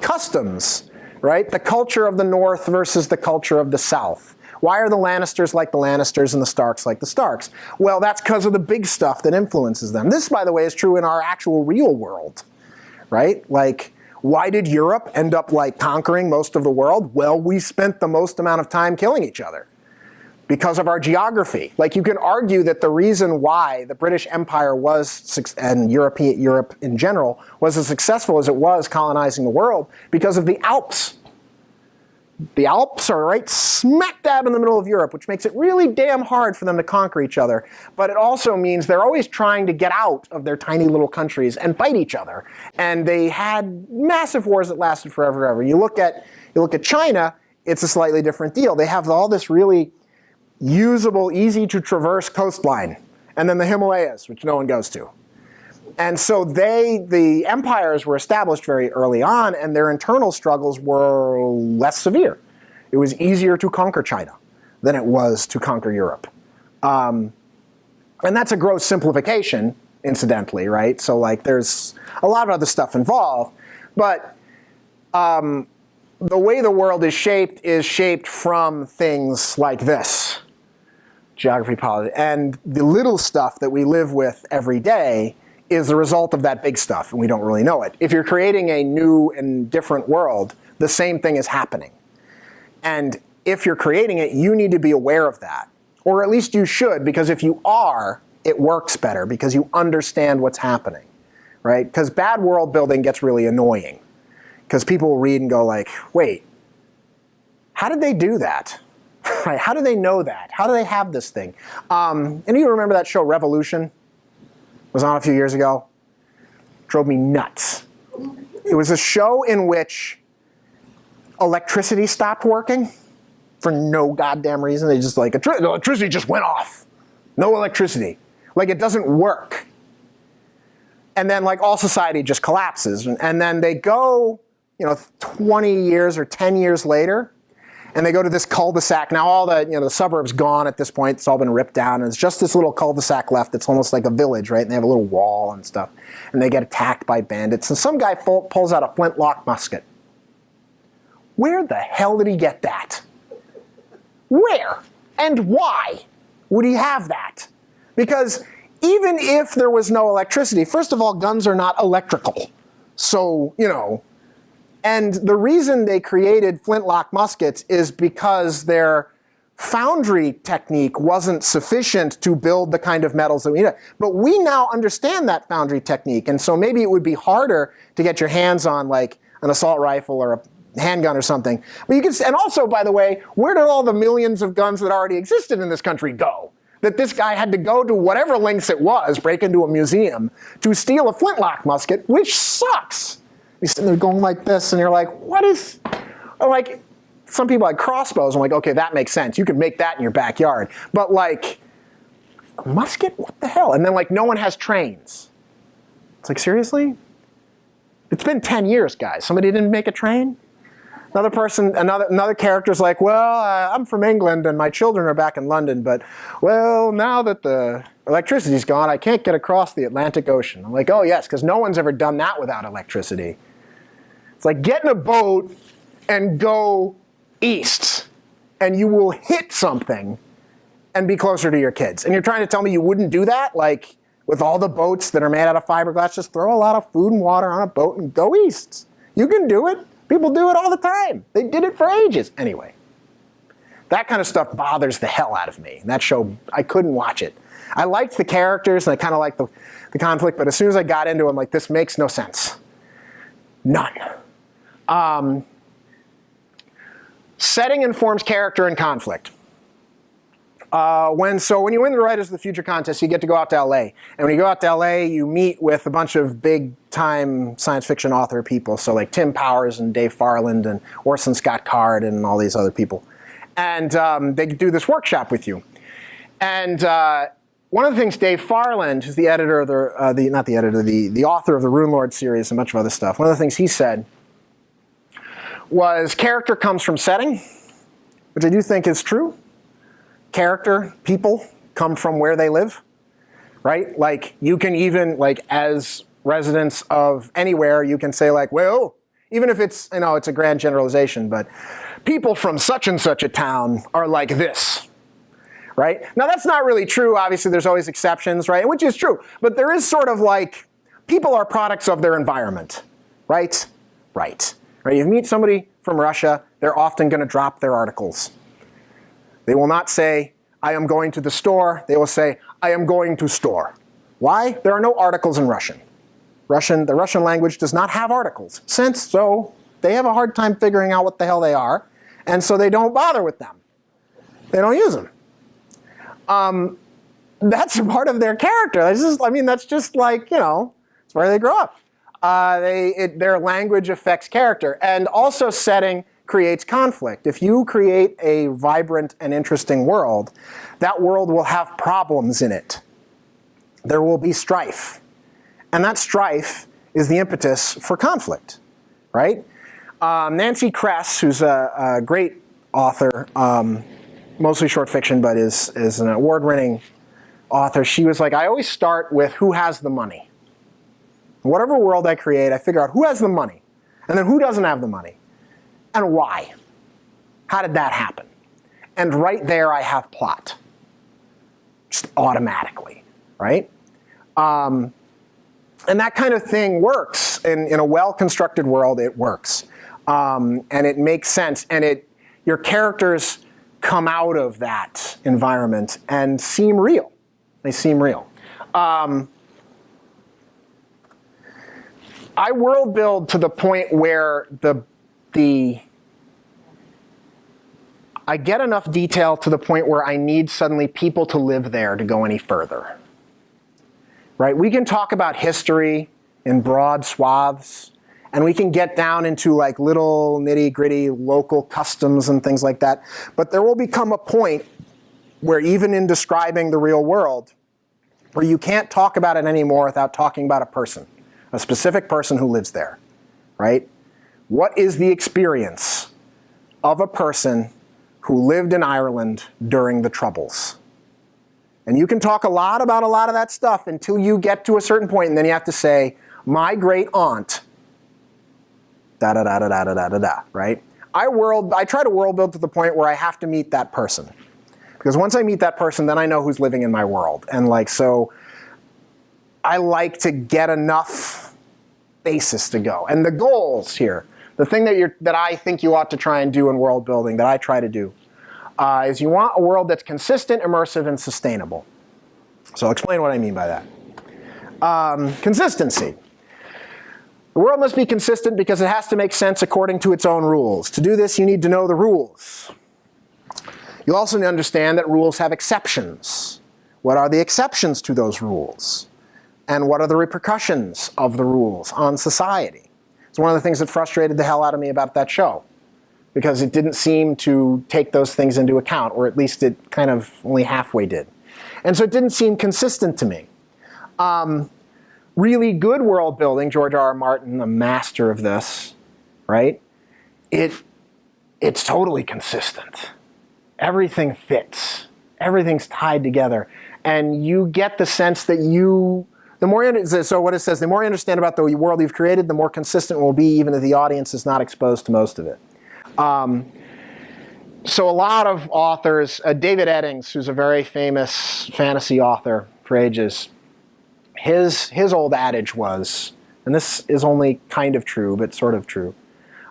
[SPEAKER 1] Customs, right? The culture of the North versus the culture of the South. Why are the Lannisters like the Lannisters and the Starks like the Starks? Well, that's because of the big stuff that influences them. This, by the way, is true in our actual real world, right? Like, why did Europe end up like conquering most of the world? Well, we spent the most amount of time killing each other because of our geography. Like you can argue that the reason why the British Empire was, and Europe in general, was as successful as it was colonizing the world because of the Alps. The Alps are right smack dab in the middle of Europe, which makes it really damn hard for them to conquer each other. But it also means they're always trying to get out of their tiny little countries and fight each other. And they had massive wars that lasted forever and ever. You look at China, it's a slightly different deal. They have all this really usable, easy to traverse coastline. And then the Himalayas, which no one goes to. And so the empires were established very early on, and their internal struggles were less severe. It was easier to conquer China than it was to conquer Europe. And that's a gross simplification, incidentally, right? So like there's a lot of other stuff involved. But the way the world is shaped from things like this. Geography, politics, and the little stuff that we live with every day is the result of that big stuff, and we don't really know it. If you're creating a new and different world, the same thing is happening. And if you're creating it, you need to be aware of that. Or at least you should, because if you are, it works better, because you understand what's happening, right? Because bad world building gets really annoying. Because people will read and go like, wait, how did they do that? Right? How do they know that? How do they have this thing? Any of you remember that show, Revolution? Was on a few years ago. Drove me nuts. It was a show in which electricity stopped working for no goddamn reason. They just like, electricity just went off. No electricity. Like it doesn't work. And then like all society just collapses. And then they go, 20 years or 10 years later, and they go to this cul-de-sac. Now all the suburb's gone at this point. It's all been ripped down. And it's just this little cul-de-sac left. It's almost like a village, right? And they have a little wall and stuff. And they get attacked by bandits. And some guy pulls out a flintlock musket. Where the hell did he get that? Where and why would he have that? Because even if there was no electricity, first of all, guns are not electrical. So, and the reason they created flintlock muskets is because their foundry technique wasn't sufficient to build the kind of metals that we need. But we now understand that foundry technique, and so maybe it would be harder to get your hands on like an assault rifle or a handgun or something. But you can, and also, by the way, where did all the millions of guns that already existed in this country go? that this guy had to go to whatever lengths it was, break into a museum, to steal a flintlock musket, which sucks. You're sitting there going like this, and you're like, what is, or like, some people like crossbows. I'm like, okay, that makes sense. You could make that in your backyard. But like, a musket? What the hell? And then like, no one has trains. It's like, seriously? It's been 10 years, guys. Somebody didn't make a train? Another person, another character's like, well, I'm from England and my children are back in London, but well, now that the electricity's gone, I can't get across the Atlantic Ocean. I'm like, oh yes, because no one's ever done that without electricity. It's like, get in a boat and go east, and you will hit something and be closer to your kids. And you're trying to tell me you wouldn't do that? Like, with all the boats that are made out of fiberglass, just throw a lot of food and water on a boat and go east. You can do it. People do it all the time. They did it for ages. Anyway, that kind of stuff bothers the hell out of me. That show, I couldn't watch it. I liked the characters and I kind of liked the conflict, but as soon as I got into it, I'm like, this makes no sense. None. Setting informs character and conflict. When you win the Writers of the Future contest, you get to go out to LA. And when you go out to LA, you meet with a bunch of big-time science fiction author people. So like Tim Powers and Dave Farland and Orson Scott Card and all these other people. And they do this workshop with you. And one of the things Dave Farland, who's the editor of the author of the Rune Lord series and a bunch of other stuff, one of the things he said was character comes from setting, which I do think is true. Character, people, come from where they live, right? Like, you can even, like, as residents of anywhere, you can say, like, well, even if it's, it's a grand generalization, but people from such and such a town are like this, right? Now, that's not really true. Obviously, there's always exceptions, right? Which is true. But there is sort of like, people are products of their environment, right? Right. Right? You meet somebody from Russia, they're often going to drop their articles. They will not say, I am going to the store. They will say, I am going to store. Why? There are no articles in Russian. The Russian language does not have articles. So they have a hard time figuring out what the hell they are, and so they don't bother with them. They don't use them. That's part of their character. That's just like, it's where they grow up. Their language affects character, and also setting creates conflict. If you create a vibrant and interesting world, that world will have problems in it. There will be strife. And that strife is the impetus for conflict, right? Nancy Kress, who's a great author, mostly short fiction, but is an award-winning author, she was like, I always start with who has the money. In whatever world I create, I figure out who has the money, and then who doesn't have the money. And why? How did that happen? And right there I have plot. Just automatically, right? And that kind of thing works. In a well-constructed world, it works. And it makes sense. And your characters come out of that environment and seem real. They seem real. I world build to the point where I get enough detail to the point where I need suddenly people to live there to go any further. Right? We can talk about history in broad swaths, and we can get down into like little nitty-gritty local customs and things like that. But there will become a point where even in describing the real world, where you can't talk about it anymore without talking about a person, a specific person who lives there, right? What is the experience of a person who lived in Ireland during the Troubles? And you can talk a lot about a lot of that stuff until you get to a certain point, and then you have to say, my great aunt, da-da-da-da-da-da-da-da, right? I try to world build to the point where I have to meet that person. Because once I meet that person, then I know who's living in my world. And like, so I like to get enough basis to go. And the goals here, the thing that I think you ought to try and do in world building, that I try to do, is you want a world that's consistent, immersive, and sustainable. So I'll explain what I mean by that. Consistency. The world must be consistent because it has to make sense according to its own rules. To do this, you need to know the rules. You'll also understand that rules have exceptions. What are the exceptions to those rules? And what are the repercussions of the rules on society? It's one of the things that frustrated the hell out of me about that show, because it didn't seem to take those things into account, or at least it kind of only halfway did. And so it didn't seem consistent to me. Really good world building, George R.R. Martin, a master of this, right? It's totally consistent. Everything fits. Everything's tied together. And you get the sense that so what it says, the more you understand about the world you've created, the more consistent it will be, even if the audience is not exposed to most of it. So a lot of authors, David Eddings, who's a very famous fantasy author for ages, his old adage was, and this is only kind of true, but sort of true,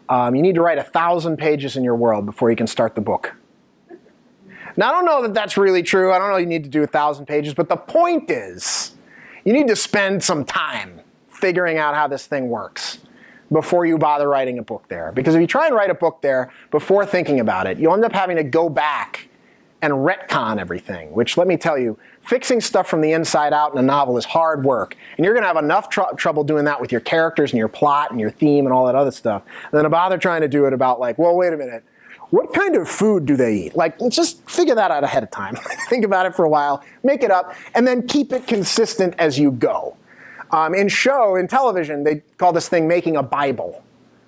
[SPEAKER 1] you need to write 1,000 pages in your world before you can start the book. Now, I don't know that that's really true. I don't know you need to do 1,000 pages, but the point is, you need to spend some time figuring out how this thing works before you bother writing a book there. Because if you try and write a book there before thinking about it, you'll end up having to go back and retcon everything, which, let me tell you, fixing stuff from the inside out in a novel is hard work. And you're going to have enough trouble doing that with your characters and your plot and your theme and all that other stuff than to bother trying to do it about, like, well, wait a minute, what kind of food do they eat? Like, let's just figure that out ahead of time. Think about it for a while, make it up, and then keep it consistent as you go. In television, they call this thing making a Bible,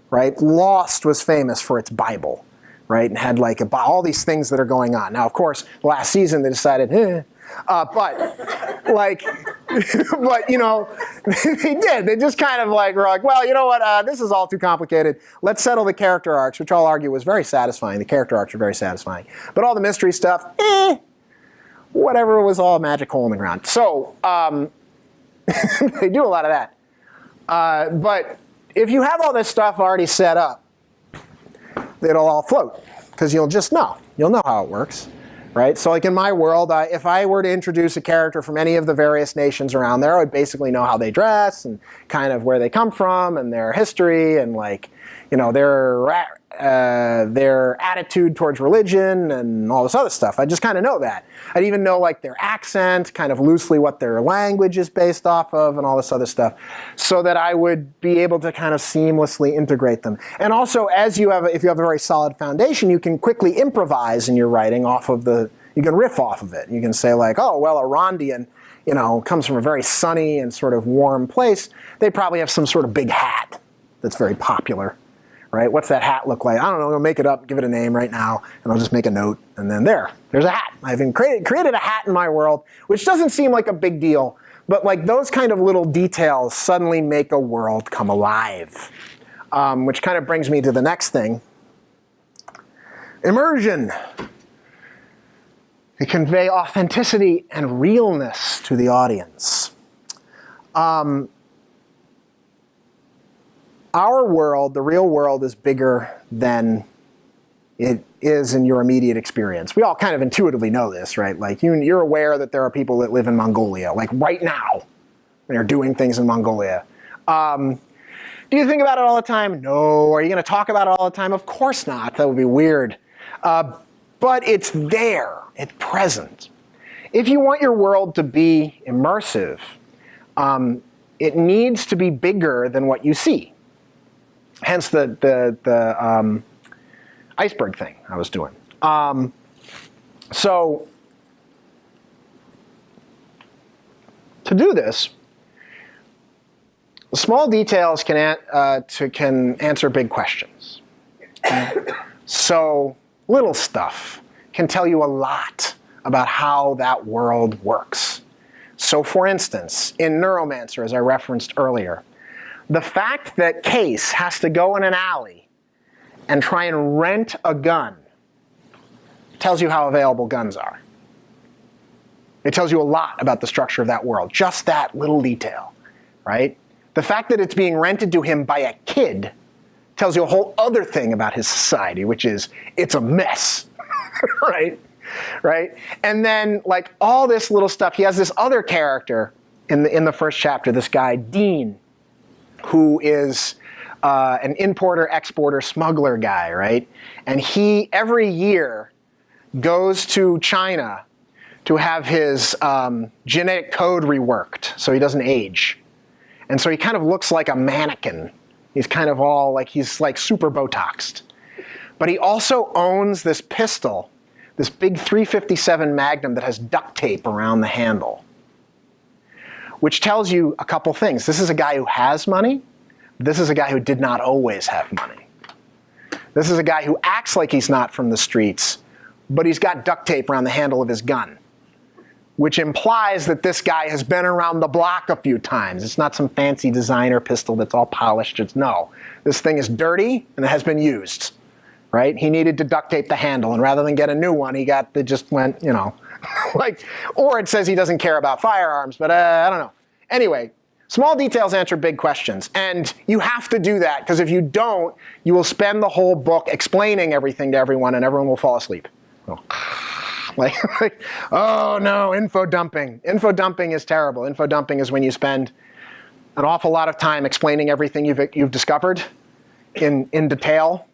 [SPEAKER 1] right? Lost was famous for its Bible, right? And had like all these things that are going on. Now, of course, last season they decided, but you know, they did. They just kind of like were like, well, you know what? This is all too complicated. Let's settle the character arcs, which I'll argue was very satisfying. The character arcs are very satisfying, but all the mystery stuff, whatever, was all a magic hole in the ground. So they do a lot of that. But if you have all this stuff already set up, it'll all float, because you'll just know. You'll know how it works. Right? So like in my world, if I were to introduce a character from any of the various nations around there, I would basically know how they dress and kind of where they come from and their history and, like, you know, their attitude towards religion and all this other stuff. I just kind of know that. I'd even know, like, their accent, kind of loosely what their language is based off of and all this other stuff, so that I would be able to kind of seamlessly integrate them. And also, if you have a very solid foundation, you can quickly improvise in your writing you can riff off of it. You can say, like, oh, well, a Rondian, you know, comes from a very sunny and sort of warm place. They probably have some sort of big hat that's very popular. Right? What's that hat look like? I don't know. I'm going to make it up, give it a name right now, and I'll just make a note, and then there's a hat. I've created a hat in my world, which doesn't seem like a big deal, but like those kind of little details suddenly make a world come alive. Which kind of brings me to the next thing. Immersion. To convey authenticity and realness to the audience. Our world, the real world, is bigger than it is in your immediate experience. We all kind of intuitively know this, right? Like, you're aware that there are people that live in Mongolia, like right now, and are doing things in Mongolia. Do you think about it all the time? No. Are you going to talk about it all the time? Of course not. That would be weird. But it's there. It's present. If you want your world to be immersive, it needs to be bigger than what you see. Hence the iceberg thing I was doing. So to do this, small details can answer big questions. So little stuff can tell you a lot about how that world works. So for instance, in Neuromancer, as I referenced earlier, the fact that Case has to go in an alley and try and rent a gun tells you how available guns are. It tells you a lot about the structure of that world, just that little detail, right? The fact that it's being rented to him by a kid tells you a whole other thing about his society, which is it's a mess, right? Right? And then, like, all this little stuff, he has this other character in the first chapter, this guy, Dean, who is an importer, exporter, smuggler guy, right? And he, every year, goes to China to have his genetic code reworked so he doesn't age. And so he kind of looks like a mannequin. He's kind of all like, he's like super Botoxed. But he also owns this pistol, this big .357 Magnum that has duct tape around the handle, which tells you a couple things. This is a guy who has money. This is a guy who did not always have money. This is a guy who acts like he's not from the streets, but he's got duct tape around the handle of his gun, which implies that this guy has been around the block a few times. It's not some fancy designer pistol that's all polished. It's no. This thing is dirty and it has been used, right? He needed to duct tape the handle, and rather than get a new one, they just went, you know, like, or it says he doesn't care about firearms, but I don't know. Anyway, small details answer big questions, and you have to do that, because if you don't, you will spend the whole book explaining everything to everyone, and everyone will fall asleep. Like, oh no, info dumping. Info dumping is terrible. Info dumping is when you spend an awful lot of time explaining everything you've discovered in detail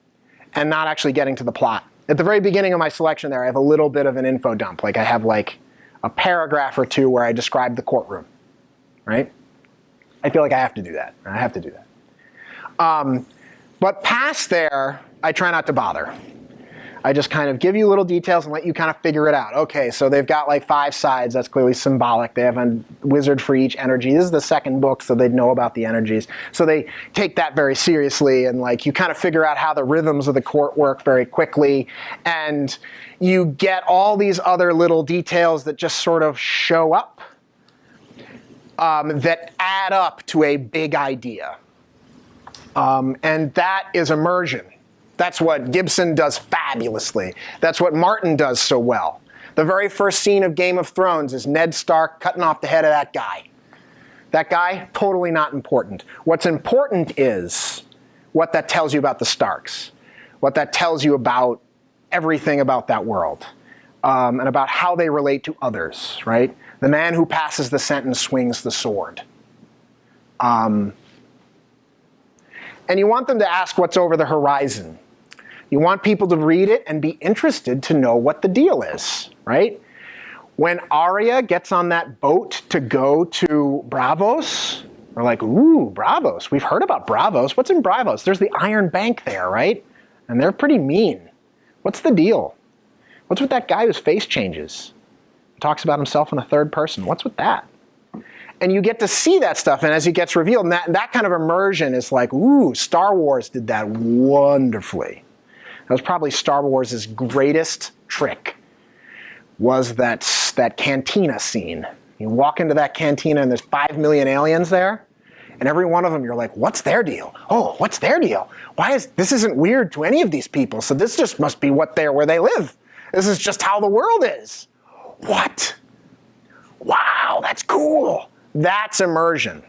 [SPEAKER 1] and not actually getting to the plot. At the very beginning of my selection there, I have a little bit of an info dump. Like I have like a paragraph or two where I describe the courtroom, right? I feel like I have to do that. I have to do that. But past there, I try not to bother. I just kind of give you little details and let you kind of figure it out. Okay, so they've got like 5 sides. That's clearly symbolic. They have a wizard for each energy. This is the second book, so they'd know about the energies. So they take that very seriously, and like you kind of figure out how the rhythms of the court work very quickly. And you get all these other little details that just sort of show up that add up to a big idea. And that is immersion. That's what Gibson does fabulously. That's what Martin does so well. The very first scene of Game of Thrones is Ned Stark cutting off the head of that guy. That guy, totally not important. What's important is what that tells you about the Starks, what that tells you about everything about that world, and about how they relate to others, right? The man who passes the sentence swings the sword. And you want them to ask what's over the horizon. You want people to read it and be interested to know what the deal is, right? When Arya gets on that boat to go to Braavos, we're like, ooh, Braavos. We've heard about Braavos. What's in Braavos? There's the Iron Bank there, right? And they're pretty mean. What's the deal? What's with that guy whose face changes? He talks about himself in the third person. What's with that? And you get to see that stuff, and as it gets revealed, and that kind of immersion is like, ooh, Star Wars did that wonderfully. That was probably Star Wars' greatest trick, was that cantina scene. You walk into that cantina and there's 5 million aliens there, and every one of them you're like, what's their deal? Oh, what's their deal? This isn't weird to any of these people, so this just must be where they live. This is just how the world is. What? Wow, that's cool. That's immersion.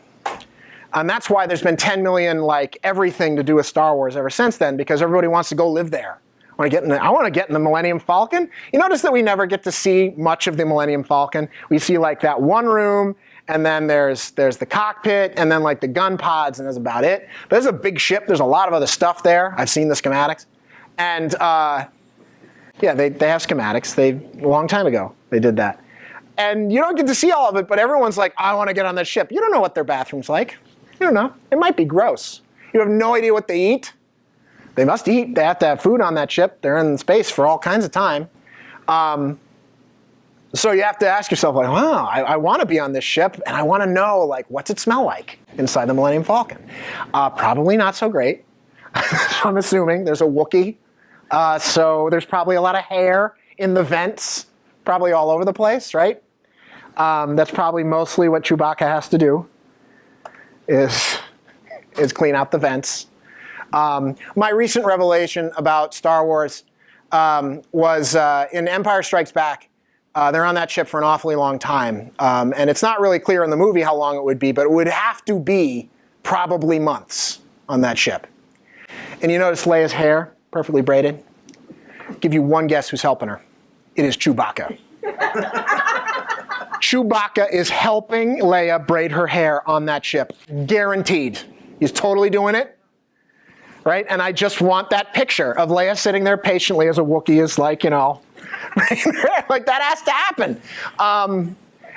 [SPEAKER 1] And that's why there's been 10 million, like, everything to do with Star Wars ever since then, because everybody wants to go live there. I want to get in the Millennium Falcon. You notice that we never get to see much of the Millennium Falcon. We see like that one room, and then there's the cockpit, and then like the gun pods, and that's about it. But there's a big ship. There's a lot of other stuff there. I've seen the schematics. And yeah, they have schematics. A long time ago, they did that. And you don't get to see all of it, but everyone's like, I want to get on that ship. You don't know what their bathroom's like. You don't know. It might be gross. You have no idea what they eat. They must eat. They have to have food on that ship. They're in space for all kinds of time. So you have to ask yourself, like, wow, I want to be on this ship, and I want to know, like, what's it smell like inside the Millennium Falcon? Probably not so great. I'm assuming there's a Wookiee. So there's probably a lot of hair in the vents, probably all over the place, right? That's probably mostly what Chewbacca has to do, is clean out the vents. My recent revelation about Star Wars was in Empire Strikes Back. They're on that ship for an awfully long time. And it's not really clear in the movie how long it would be, but it would have to be probably months on that ship. And you notice Leia's hair, perfectly braided? Give you one guess who's helping her. It is Chewbacca. Chewbacca is helping Leia braid her hair on that ship. Guaranteed. He's totally doing it. Right? And I just want that picture of Leia sitting there patiently as a Wookiee is like, you know, Like that has to happen.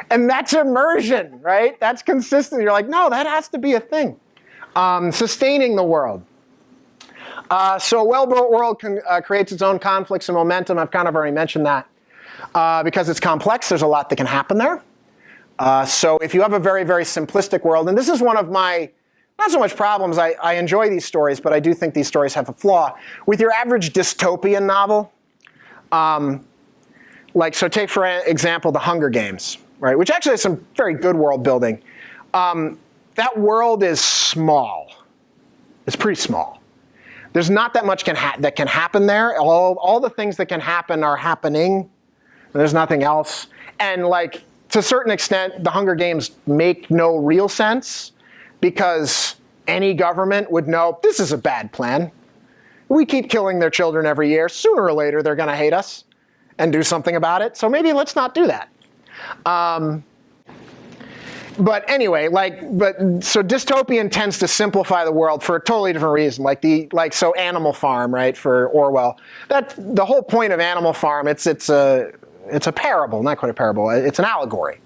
[SPEAKER 1] And that's immersion, right? That's consistent. You're like, no, that has to be a thing. Sustaining the world. So a well-built world creates its own conflicts and momentum. I've kind of already mentioned that. Because it's complex, there's a lot that can happen there. So if you have a very, very simplistic world, and this is one of my, not so much problems, I enjoy these stories, but I do think these stories have a flaw. With your average dystopian novel, so take for example The Hunger Games, right? Which actually has some very good world building. That world is small. It's pretty small. There's not that much that can happen there. All the things that can happen are happening. There's nothing else. And like, to a certain extent, the Hunger Games make no real sense because any government would know this is a bad plan. We keep killing their children every year. Sooner or later, they're going to hate us and do something about it. So maybe let's not do that. But anyway, so dystopian tends to simplify the world for a totally different reason. So Animal Farm, right, for Orwell. The whole point of Animal Farm, it's a parable, not quite a parable. It's an allegory.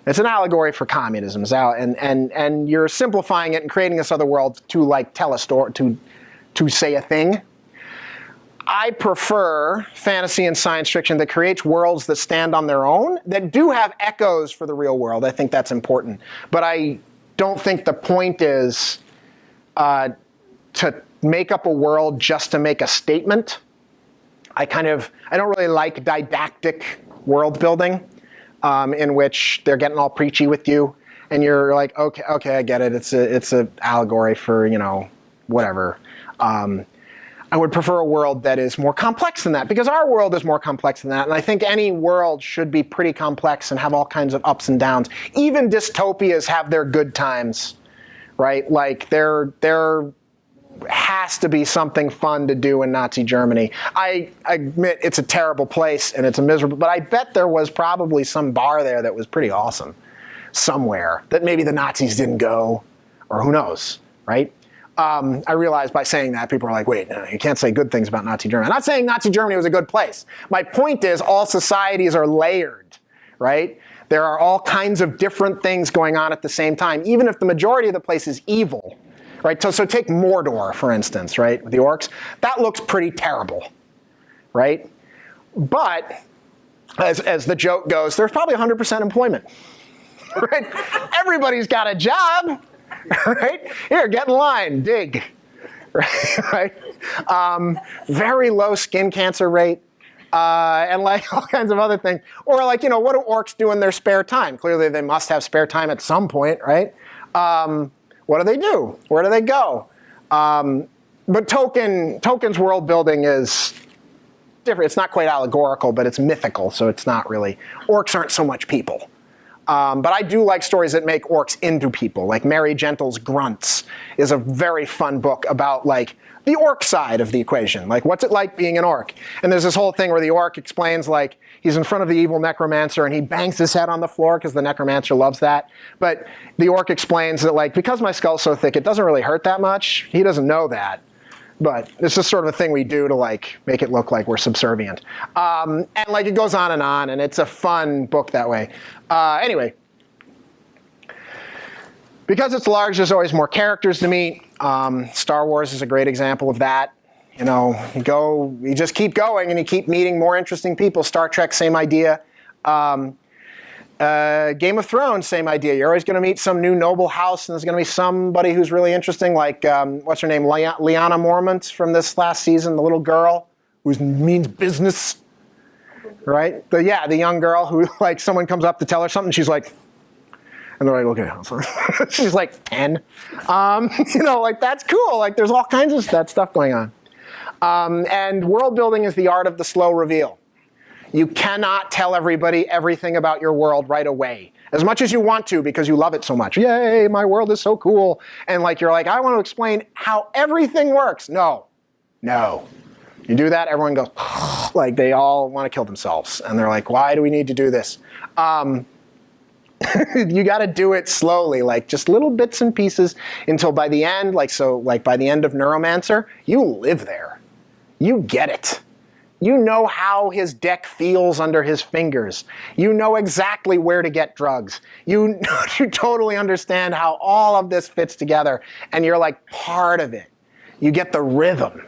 [SPEAKER 1] It's an allegory for communism, and you're simplifying it and creating this other world to tell a story, to say a thing. I prefer fantasy and science fiction that creates worlds that stand on their own, that do have echoes for the real world. I think that's important. But I don't think the point is to make up a world just to make a statement. I don't really like didactic world building in which they're getting all preachy with you, and you're like, okay, I get it. It's a allegory for whatever. I would prefer a world that is more complex than that, because our world is more complex than that, and I think any world should be pretty complex and have all kinds of ups and downs. Even dystopias have their good times, right? Like there has to be something fun to do in Nazi Germany. I admit it's a terrible place and it's a miserable, but I bet there was probably some bar there that was pretty awesome somewhere that maybe the Nazis didn't go, or who knows, right? I realize by saying that, people are like, wait, no, you can't say good things about Nazi Germany. I'm not saying Nazi Germany was a good place. My point is all societies are layered, right? There are all kinds of different things going on at the same time, even if the majority of the place is evil, right? So take Mordor, for instance, right, with the orcs. That looks pretty terrible, right? But as the joke goes, there's probably 100% employment, right? Everybody's got a job. Right? Here, get in line, dig. Right? Very low skin cancer rate, and all kinds of other things. Or what do orcs do in their spare time? Clearly they must have spare time at some point, right? What do they do? Where do they go? But Tolkien's world building is different. It's not quite allegorical, but it's mythical, so it's not really. Orcs aren't so much people. But I do like stories that make orcs into people. Like Mary Gentle's Grunts is a very fun book about the orc side of the equation. What's it like being an orc? And there's this whole thing where the orc explains he's in front of the evil necromancer and he bangs his head on the floor because the necromancer loves that. But the orc explains that because my skull's so thick, it doesn't really hurt that much. He doesn't know that. But it's just sort of a thing we do to make it look like we're subservient. And it goes on, and it's a fun book that way. Anyway, because it's large, there's always more characters to meet. Star Wars is a great example of that. You just keep going and you keep meeting more interesting people. Star Trek, same idea. Game of Thrones, same idea. You're always going to meet some new noble house, and there's going to be somebody who's really interesting, what's her name, Lyanna Mormont from this last season, the little girl who means business, right? The young girl who, someone comes up to tell her something, she's like, and they're like, okay, she's 10. That's cool. There's all kinds of that stuff going on. And world building is the art of the slow reveal. You cannot tell everybody everything about your world right away, as much as you want to because you love it so much. Yay, my world is so cool. And you're I want to explain how everything works. No. You do that, everyone goes, they all want to kill themselves. And they're like, why do we need to do this? You got to do it slowly, just little bits and pieces until by the end, by the end of Neuromancer, you live there. You get it. You know how his deck feels under his fingers. You know exactly where to get drugs. You totally understand how all of this fits together, and you're like part of it. You get the rhythm,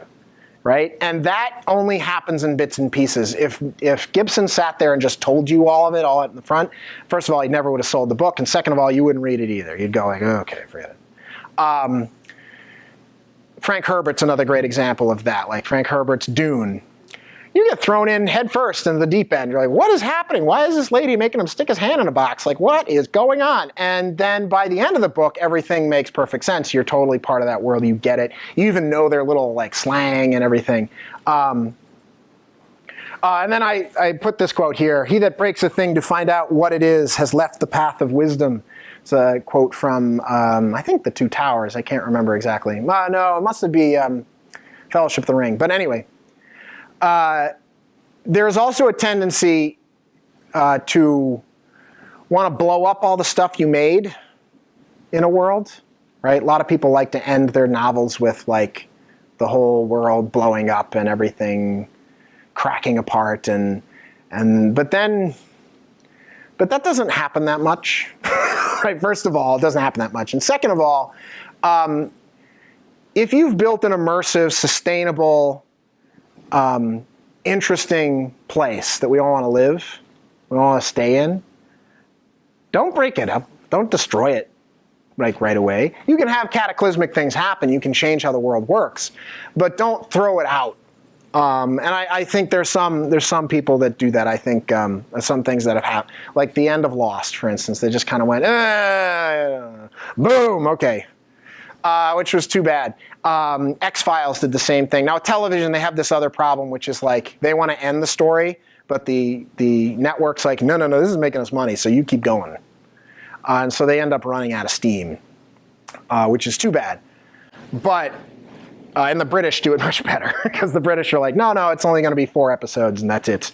[SPEAKER 1] right? And that only happens in bits and pieces. If Gibson sat there and just told you all of it, all up in the front, first of all, he never would have sold the book, and second of all, you wouldn't read it either. You'd go like, okay, forget it. Frank Herbert's another great example of that, like Frank Herbert's Dune. You get thrown in head first into the deep end. You're like, what is happening? Why is this lady making him stick his hand in a box? Like, what is going on? And then by the end of the book, everything makes perfect sense. You're totally part of that world. You get it. You even know their little like slang and everything. And then I put this quote here. He that breaks a thing to find out what it is has left the path of wisdom. It's a quote from, I think, The Two Towers. I can't remember exactly. No, it must be Fellowship of the Ring. But anyway. There's also a tendency to want to blow up all the stuff you made in a world, right? A lot of people like to end their novels with like the whole world blowing up and everything cracking apart, but that doesn't happen that much, right? First of all, it doesn't happen that much, and second of all, if you've built an immersive, sustainable, interesting place that we all want to live, we all want to stay in, don't break it up. Don't destroy it like right away. You can have cataclysmic things happen. You can change how the world works, but don't throw it out. And I think there's some people that do that. I think some things that have happened, like the end of Lost, for instance, they just kind of went, boom, okay. Which was too bad. X-Files did the same thing. Now, television, they have this other problem, which is like they want to end the story, but the network's like, no, this is making us money, so you keep going. And so they end up running out of steam, which is too bad. But and the British do it much better, because the British are like, no, it's only going to be 4 episodes, and that's it.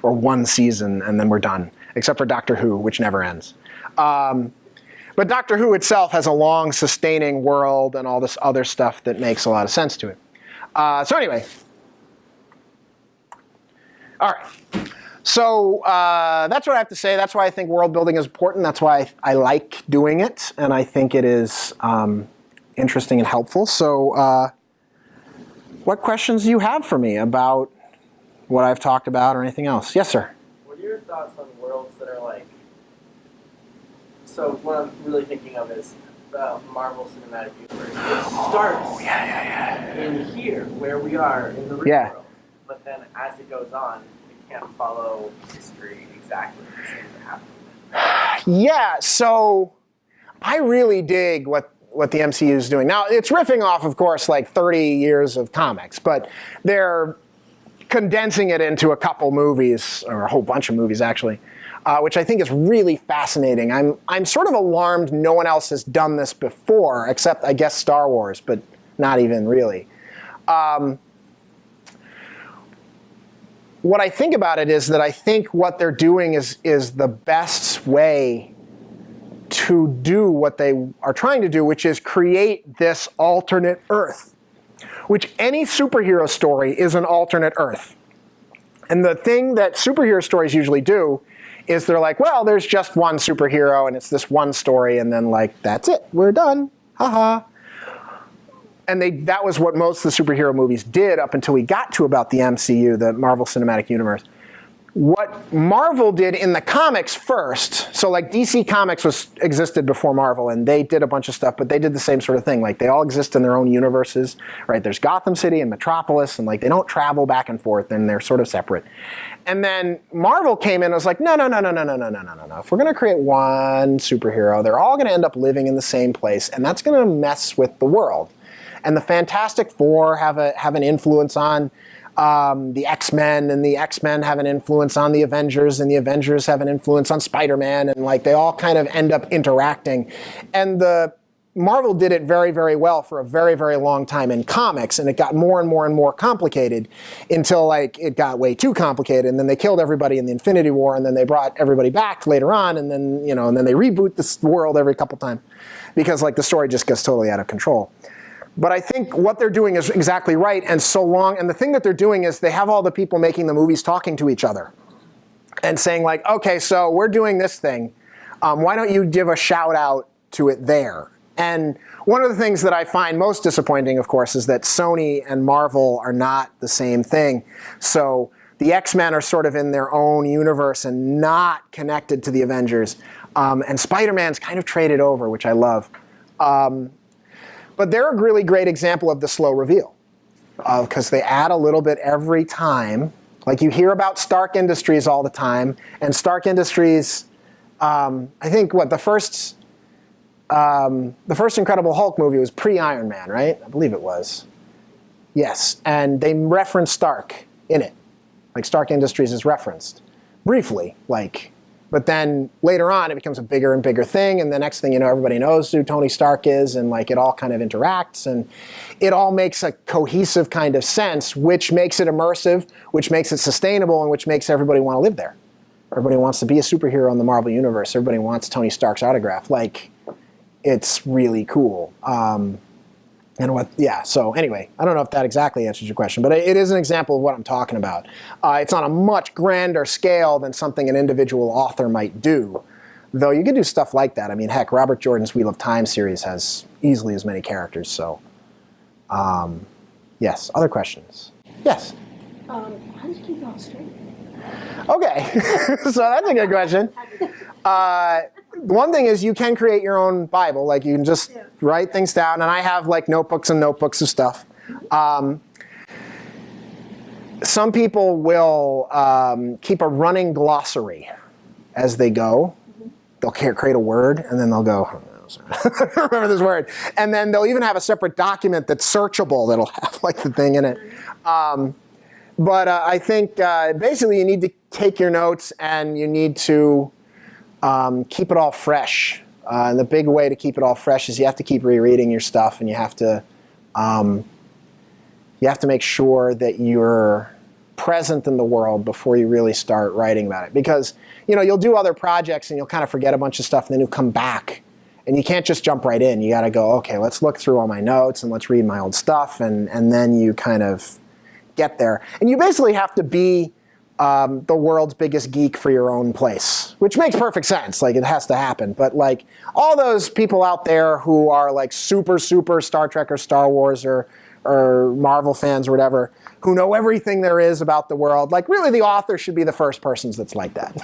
[SPEAKER 1] Or 1 season, and then we're done. Except for Doctor Who, which never ends. But Doctor Who itself has a long, sustaining world and all this other stuff that makes a lot of sense to it. So anyway. All right. So that's what I have to say. That's why I think world building is important. That's why I like doing it. And I think it is interesting and helpful. So what questions do you have for me about what I've talked about or anything else? Yes, sir.
[SPEAKER 2] What are your thoughts on worlds that are like, so what I'm really thinking of is the Marvel Cinematic Universe. It starts in here, where we are in the real world. But then as it goes on, we can't follow history exactly as things are happening.
[SPEAKER 1] Yeah, so I really dig what the MCU is doing. Now, it's riffing off, of course, like 30 years of comics, but they're condensing it into a couple movies, or a whole bunch of movies, actually. Which I think is really fascinating. I'm sort of alarmed no one else has done this before, except I guess Star Wars, but not even really. What I think about it is that I think what they're doing is the best way to do what they are trying to do, which is create this alternate Earth, which any superhero story is an alternate Earth. And the thing that superhero stories usually do is they're like, well, there's just one superhero and it's this one story, and then like, that's it, we're done, haha. And that was what most of the superhero movies did up until we got to about the MCU, the Marvel Cinematic Universe. What Marvel did in the comics first, so like DC Comics existed before Marvel, and they did a bunch of stuff, but they did the same sort of thing. Like they all exist in their own universes, right? There's Gotham City and Metropolis, and like they don't travel back and forth, and they're sort of separate. And then Marvel came in and was like, no. If we're going to create one superhero, they're all going to end up living in the same place, and that's going to mess with the world. And the Fantastic Four have an influence on the X-Men, and the X-Men have an influence on the Avengers, and the Avengers have an influence on Spider-Man, and like they all kind of end up interacting. And the Marvel did it very, very well for a very, very long time in comics, and it got more and more and more complicated until like it got way too complicated, and then they killed everybody in the Infinity War, and then they brought everybody back later on, and then and then they reboot this world every couple times because like the story just gets totally out of control. But I think what they're doing is exactly right, and the thing that they're doing is they have all the people making the movies talking to each other and saying like, okay, so we're doing this thing. Why don't you give a shout out to it there? And one of the things that I find most disappointing, of course, is that Sony and Marvel are not the same thing. So the X-Men are sort of in their own universe and not connected to the Avengers. And Spider-Man's kind of traded over, which I love. But they're a really great example of the slow reveal, because they add a little bit every time. Like you hear about Stark Industries all the time, and Stark Industries, I think the first Incredible Hulk movie was pre-Iron Man, right? I believe it was. Yes, and they reference Stark in it. Like Stark Industries is referenced briefly, but then later on it becomes a bigger and bigger thing, and the next thing you know, everybody knows who Tony Stark is, and it all kind of interacts, and it all makes a cohesive kind of sense, which makes it immersive, which makes it sustainable, and which makes everybody want to live there. Everybody wants to be a superhero in the Marvel Universe. Everybody wants Tony Stark's autograph. It's really cool. So anyway, I don't know if that exactly answers your question, but it is an example of what I'm talking about. It's on a much grander scale than something an individual author might do, though you could do stuff like that. I mean, heck, Robert Jordan's Wheel of Time series has easily as many characters, so. Yes, other questions? Yes?
[SPEAKER 3] How do you keep it all straight?
[SPEAKER 1] Okay, so that's a good question. One thing is you can create your own Bible. You can just write things down. And I have notebooks and notebooks of stuff. Some people will keep a running glossary as they go. They'll create a word, and then they'll go, I don't remember this word. And then they'll even have a separate document that's searchable that'll have the thing in it. But I think basically you need to take your notes, and you need to keep it all fresh. And the big way to keep it all fresh is you have to keep rereading your stuff, and you have to make sure that you're present in the world before you really start writing about it. Because you'll do other projects and you'll kind of forget a bunch of stuff, and then you'll come back. And you can't just jump right in. You got to go, okay, let's look through all my notes and let's read my old stuff, and then you kind of get there. And you basically have to be the world's biggest geek for your own place, which makes perfect sense. It has to happen. But all those people out there who are super Star Trek or Star Wars or Marvel fans or whatever, who know everything there is about the world, really the author should be the first person that's like that.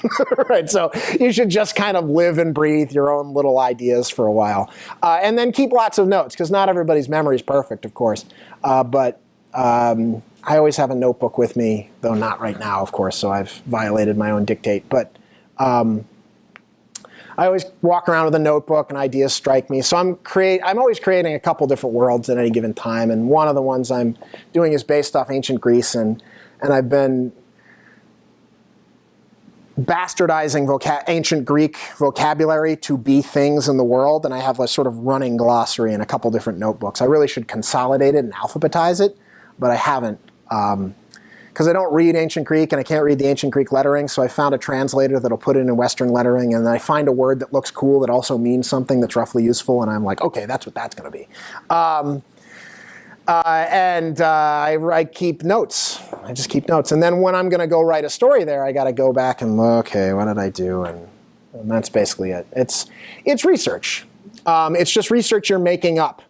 [SPEAKER 1] Right? So you should just kind of live and breathe your own little ideas for a while. And then keep lots of notes, because not everybody's memory is perfect, of course. But I always have a notebook with me, though not right now, of course, so I've violated my own dictate. But I always walk around with a notebook, and ideas strike me. So I'm always creating a couple different worlds at any given time, and one of the ones I'm doing is based off ancient Greece, and I've been bastardizing ancient Greek vocabulary to be things in the world, and I have a sort of running glossary in a couple different notebooks. I really should consolidate it and alphabetize it, but I haven't. Because I don't read ancient Greek, and I can't read the ancient Greek lettering, so I found a translator that'll put it in Western lettering, and then I find a word that looks cool that also means something that's roughly useful, and I'm like, okay, that's what that's going to be. I keep notes. I just keep notes. And then when I'm going to go write a story there, I got to go back and look, okay, what did I do? And that's basically it. It's research. It's just research you're making up.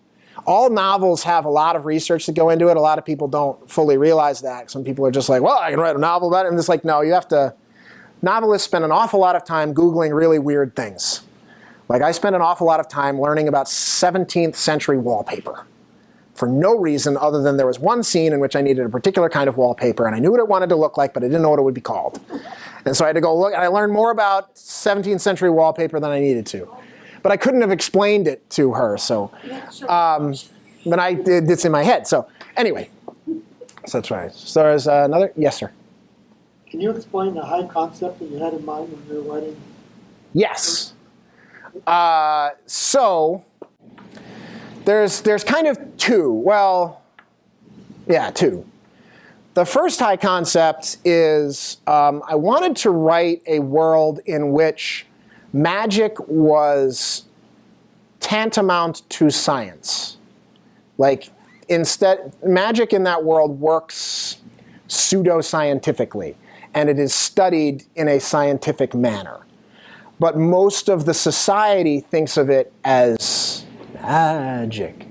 [SPEAKER 1] All novels have a lot of research that go into it. A lot of people don't fully realize that. Some people are just like, well, I can write a novel about it. And it's like, no, you have to. Novelists spend an awful lot of time Googling really weird things. I spent an awful lot of time learning about 17th century wallpaper for no reason other than there was one scene in which I needed a particular kind of wallpaper, and I knew what it wanted to look like, but I didn't know what it would be called. And so I had to go look, and I learned more about 17th century wallpaper than I needed to. But I couldn't have explained it to her, so. But it's in my head. So anyway, so that's right. So there's another, yes, sir.
[SPEAKER 4] Can you explain the high concept that you had in mind when you were writing?
[SPEAKER 1] Yes. So there's kind of two. Well, yeah, two. The first high concept is I wanted to write a world in which magic was tantamount to science. instead, magic in that world works pseudo-scientifically, and it is studied in a scientific manner. But most of the society thinks of it as magic.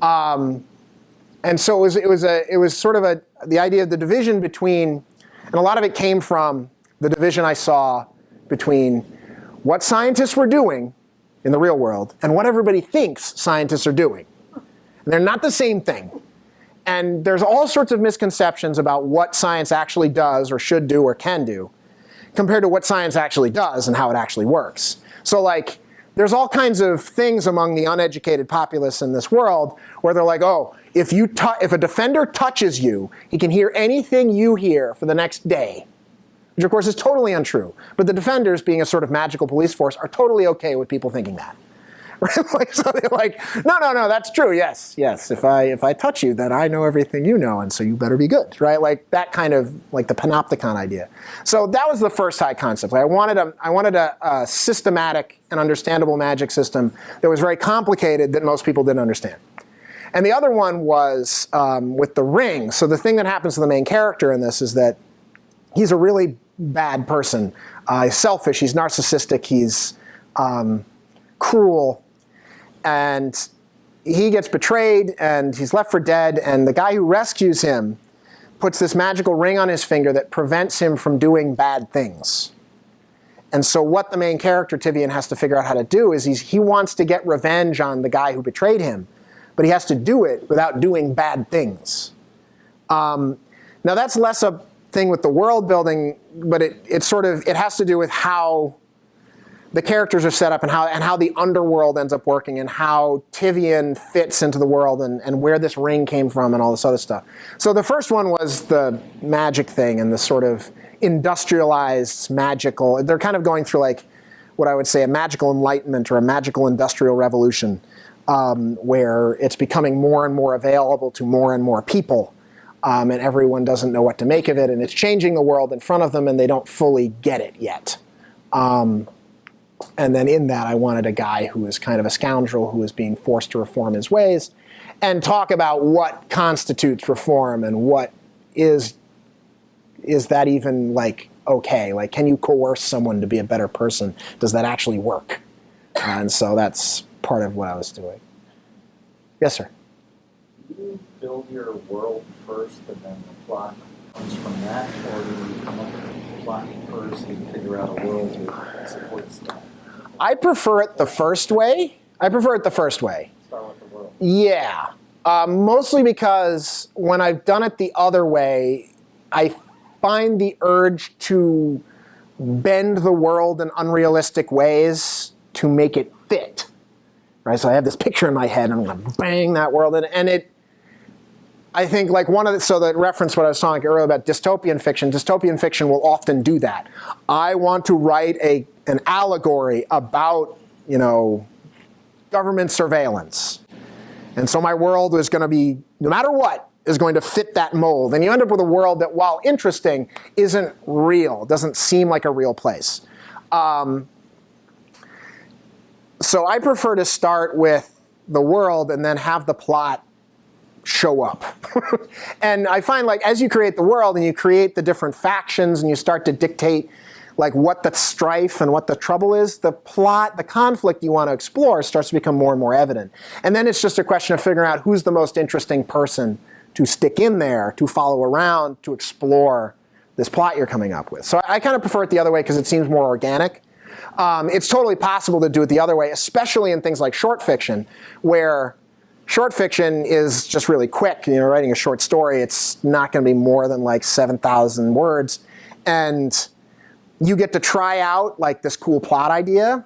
[SPEAKER 1] And so it was sort of the idea of the division between, and a lot of it came from the division I saw between what scientists were doing in the real world and what everybody thinks scientists are doing. And they're not the same thing. And there's all sorts of misconceptions about what science actually does or should do or can do compared to what science actually does and how it actually works. So like, there's all kinds of things among the uneducated populace in this world where they're like, oh, if a defender touches you, he can hear anything you hear for the next day. Which of course is totally untrue. But the defenders, being a sort of magical police force, are totally okay with people thinking that. Right? Like, so they're like, no, that's true, yes. If I touch you, then I know everything you know, and so you better be good, right? Like that kind of, like the panopticon idea. So that was the first high concept. I wanted a systematic and understandable magic system that was very complicated that most people didn't understand. And the other one was with the ring. So the thing that happens to the main character in this is that he's a really bad person. He's selfish, he's narcissistic, he's cruel, and he gets betrayed and he's left for dead, and the guy who rescues him puts this magical ring on his finger that prevents him from doing bad things. And so what the main character, Tivian, has to figure out how to do is he wants to get revenge on the guy who betrayed him, but he has to do it without doing bad things. Now that's less a thing with the world building, but it has to do with how the characters are set up and how the underworld ends up working and how Tivian fits into the world and where this ring came from and all this other stuff. So the first one was the magic thing and the sort of industrialized magical, they're kind of going through like what I would say a magical enlightenment or a magical industrial revolution where it's becoming more and more available to more and more people. And everyone doesn't know what to make of it, and it's changing the world in front of them, and they don't fully get it yet. And then in that, I wanted a guy who is kind of a scoundrel who is being forced to reform his ways, and talk about what constitutes reform and what is that even like okay? Like, can you coerce someone to be a better person? Does that actually work? And so that's part of what I was doing. Yes, sir.
[SPEAKER 5] Do you build your world first and then the plot comes from that, or do you come up with the plot first and figure out a world that supports that?
[SPEAKER 1] I prefer it the first way.
[SPEAKER 5] Start with the world.
[SPEAKER 1] Yeah. Mostly because when I've done it the other way, I find the urge to bend the world in unrealistic ways to make it fit. Right? So I have this picture in my head, and I'm going to bang that world in, and it. I think like so that reference what I was talking earlier about dystopian fiction will often do that. I want to write an allegory about, government surveillance. And so my world is going to be, no matter what, is going to fit that mold. And you end up with a world that, while interesting, isn't real, doesn't seem like a real place. So I prefer to start with the world and then have the plot show up. And I find like as you create the world and you create the different factions and you start to dictate like what the strife and what the trouble is, the plot, the conflict you want to explore starts to become more and more evident. And then it's just a question of figuring out who's the most interesting person to stick in there, to follow around, to explore this plot you're coming up with. So I kind of prefer it the other way because it seems more organic. It's totally possible to do it the other way, especially in things like short fiction, where short fiction is just really quick. Writing a short story, it's not going to be more than like 7,000 words. And you get to try out like this cool plot idea.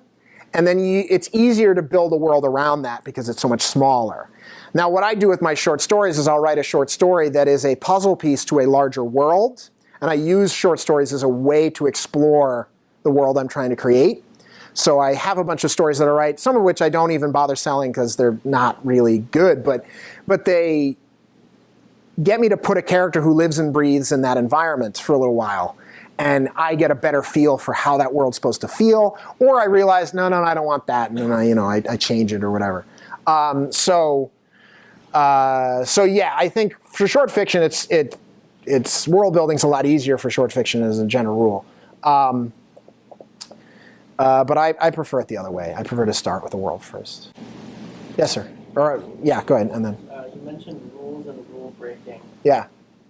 [SPEAKER 1] And then it's easier to build a world around that because it's so much smaller. Now, what I do with my short stories is I'll write a short story that is a puzzle piece to a larger world. And I use short stories as a way to explore the world I'm trying to create. So I have a bunch of stories that I write, some of which I don't even bother selling because they're not really good, but they get me to put a character who lives and breathes in that environment for a little while. And I get a better feel for how that world's supposed to feel. Or I realize, no, I don't want that. And I change it or whatever. So So yeah, I think for short fiction, it's world building's a lot easier for short fiction as a general rule. But I prefer it the other way. I prefer to start with the world first. Yes, sir. Or yeah, go ahead, and then.
[SPEAKER 2] You mentioned rules and rule breaking.
[SPEAKER 1] Yeah.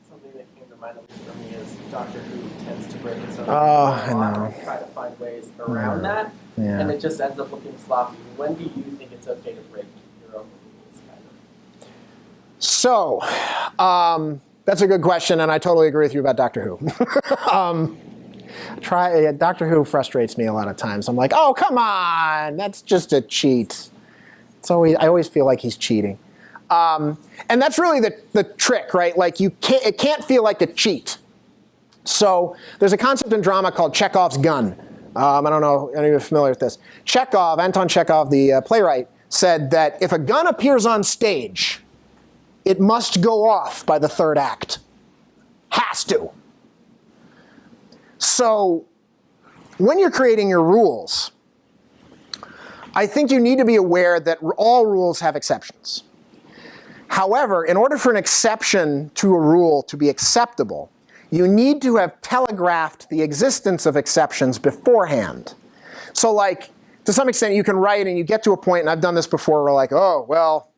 [SPEAKER 2] Something that came to mind, at least for me, is Doctor Who tends to break its own
[SPEAKER 1] Oh, I
[SPEAKER 2] law
[SPEAKER 1] know.
[SPEAKER 2] and try to find ways around that,
[SPEAKER 1] Yeah.
[SPEAKER 2] and it just ends up looking sloppy. When do you think it's okay to break your own rules, kind of?
[SPEAKER 1] So, that's a good question, and I totally agree with you about Doctor Who. Doctor Who frustrates me a lot of times. I'm like, oh, come on, that's just a cheat. I always feel like he's cheating. And that's really the trick, right? Like it can't feel like a cheat. So there's a concept in drama called Chekhov's gun. I don't know if any of you are familiar with this. Anton Chekhov, the playwright, said that if a gun appears on stage, it must go off by the third act. Has to. So when you're creating your rules, I think you need to be aware that all rules have exceptions. However, in order for an exception to a rule to be acceptable, you need to have telegraphed the existence of exceptions beforehand. So like, to some extent, you can write and you get to a point, and I've done this before, where like, oh, well,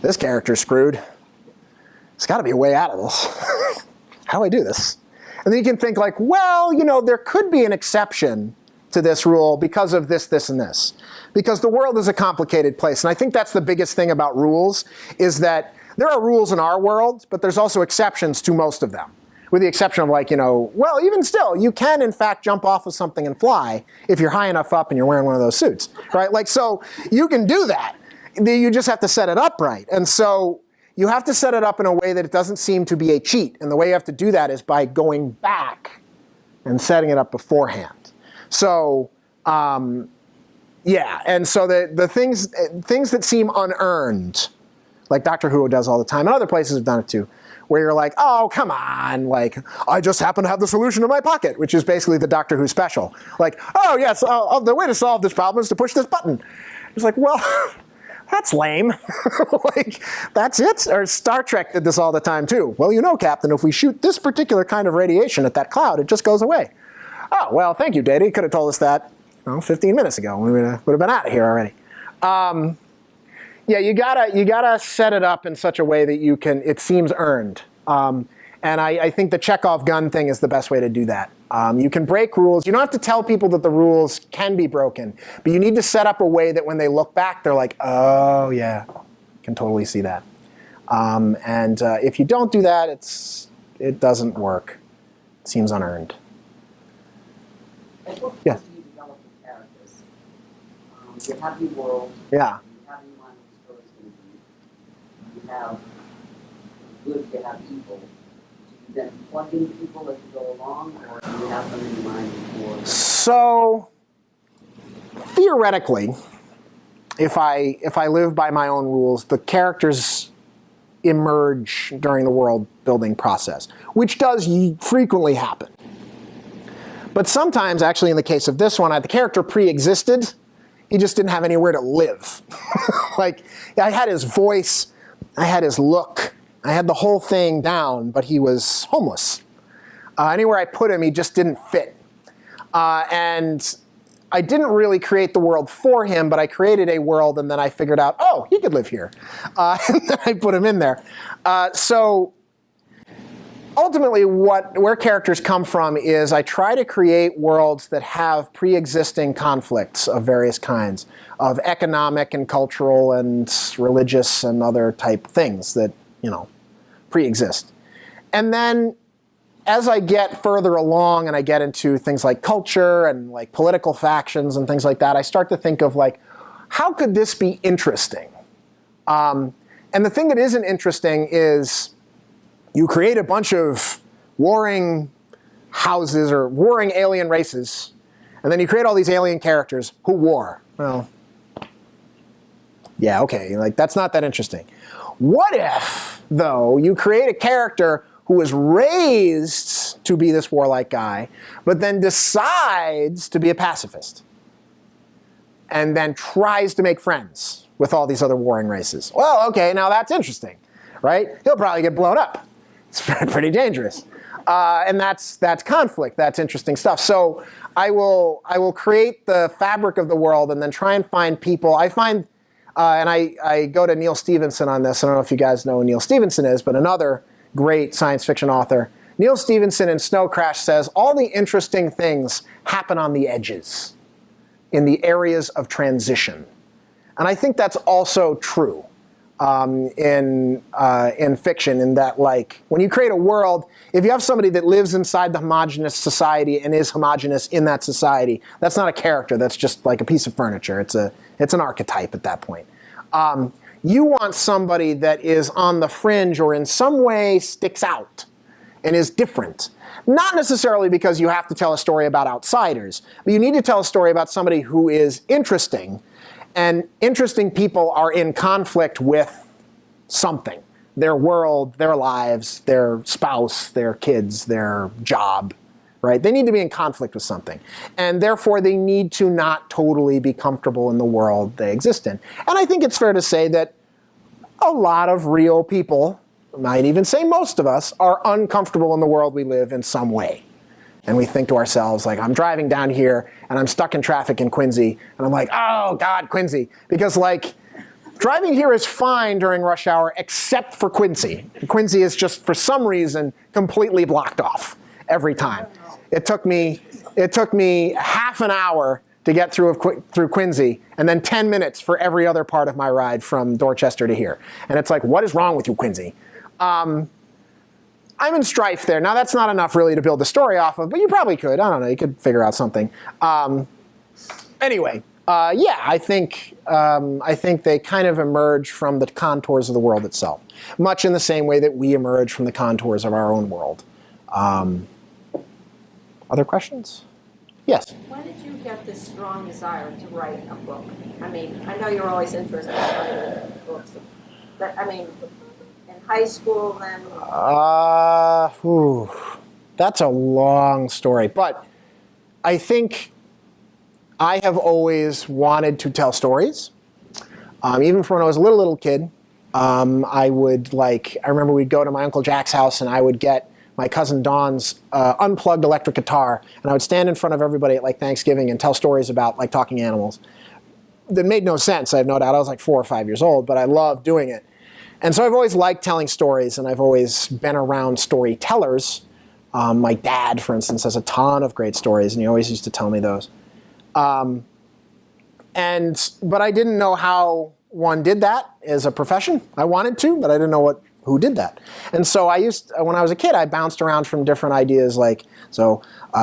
[SPEAKER 1] this character's screwed. There's got to be a way out of this. How do I do this? And then you can think like, well, there could be an exception to this rule because of this, this, and this. Because the world is a complicated place. And I think that's the biggest thing about rules, is that there are rules in our world, but there's also exceptions to most of them. With the exception of like, well, even still, you can in fact jump off of something and fly if you're high enough up and you're wearing one of those suits, right? Like, so you can do that. You just have to set it up right. And so you have to set it up in a way that it doesn't seem to be a cheat. And the way you have to do that is by going back and setting it up beforehand. So, yeah, and so the things that seem unearned, like Doctor Who does all the time, and other places have done it too, where you're like, oh, come on, like, I just happen to have the solution in my pocket, which is basically the Doctor Who special. Like, oh, yes, the way to solve this problem is to push this button. It's like, well, that's lame. Like, that's it? Or Star Trek did this all the time too. Well, Captain, if we shoot this particular kind of radiation at that cloud, it just goes away. Oh, well, thank you, Data. You could have told us that 15 minutes ago. We would have been out of here already. Yeah, you gotta set it up in such a way that it seems earned. And I think the Chekhov gun thing is the best way to do that. You can break rules. You don't have to tell people that the rules can be broken, but you need to set up a way that when they look back, they're like, oh yeah, can totally see that. And if you don't do that, it doesn't work. It seems unearned. Yeah.
[SPEAKER 6] You develop the characters. You have your world.
[SPEAKER 1] Yeah.
[SPEAKER 6] You have in mind what the story's going to be. You have good, you have evil. Do you then plug in people as you go along, or do you have them in mind before?
[SPEAKER 1] So theoretically, if I live by my own rules, the characters emerge during the world building process, which does frequently happen. But sometimes, actually in the case of this one, the character pre-existed. He just didn't have anywhere to live. Like, I had his voice, I had his look, I had the whole thing down, but he was homeless. Anywhere I put him, he just didn't fit. And I didn't really create the world for him, but I created a world, and then I figured out, oh, he could live here. And then I put him in there. So ultimately, where characters come from is I try to create worlds that have pre-existing conflicts of various kinds, of economic and cultural and religious and other type things that, pre-exist. And then as I get further along and I get into things like culture and like political factions and things like that, I start to think of like, how could this be interesting? And the thing that isn't interesting is you create a bunch of warring houses or warring alien races, and then you create all these alien characters who war. Well, yeah, okay, like that's not that interesting. What if, though, you create a character who was raised to be this warlike guy, but then decides to be a pacifist, and then tries to make friends with all these other warring races. Well, okay, now that's interesting, right? He'll probably get blown up. It's pretty dangerous. And that's conflict. That's interesting stuff. So I will create the fabric of the world and then try and find people. I find, and I go to Neil Stephenson on this. I don't know if you guys know who Neil Stephenson is, but another great science fiction author. Neil Stephenson in Snow Crash says, all the interesting things happen on the edges, in the areas of transition. And I think that's also true in fiction, in that, like, when you create a world, if you have somebody that lives inside the homogeneous society and is homogeneous in that society, that's not a character, that's just like a piece of furniture. It's an archetype at that point. You want somebody that is on the fringe or in some way sticks out and is different. Not necessarily because you have to tell a story about outsiders, but you need to tell a story about somebody who is interesting. And interesting people are in conflict with something. Their world, their lives, their spouse, their kids, their job, right? They need to be in conflict with something. And therefore, they need to not totally be comfortable in the world they exist in. And I think it's fair to say that a lot of real people, I might even say most of us, are uncomfortable in the world we live in some way. And we think to ourselves, like, I'm driving down here and I'm stuck in traffic in Quincy. And I'm like, oh God, Quincy. Because, like, driving here is fine during rush hour except for Quincy. Quincy is just, for some reason, completely blocked off every time. It took me half an hour to get through Quincy, and then 10 minutes for every other part of my ride from Dorchester to here. And it's like, what is wrong with you, Quincy? I'm in strife there. Now, that's not enough really to build the story off of, but you probably could. I don't know. You could figure out something. Anyway, yeah, I think they kind of emerge from the contours of the world itself, much in the same way that we emerge from the contours of our own world. Other questions? Yes?
[SPEAKER 3] When did you get this strong desire to write a book? I mean, I know you're always interested in writing books, but I mean, high school then?
[SPEAKER 1] That's a long story. But I think I have always wanted to tell stories. Even from when I was a little kid, I remember we'd go to my Uncle Jack's house and I would get my cousin Dawn's unplugged electric guitar, and I would stand in front of everybody at like Thanksgiving and tell stories about like talking animals. That made no sense, I have no doubt. I was like 4 or 5 years old, but I loved doing it. And so I've always liked telling stories, and I've always been around storytellers. My dad, for instance, has a ton of great stories, and he always used to tell me those. But I didn't know how one did that as a profession. I wanted to, but I didn't know who did that. And so when I was a kid, I bounced around from different ideas. I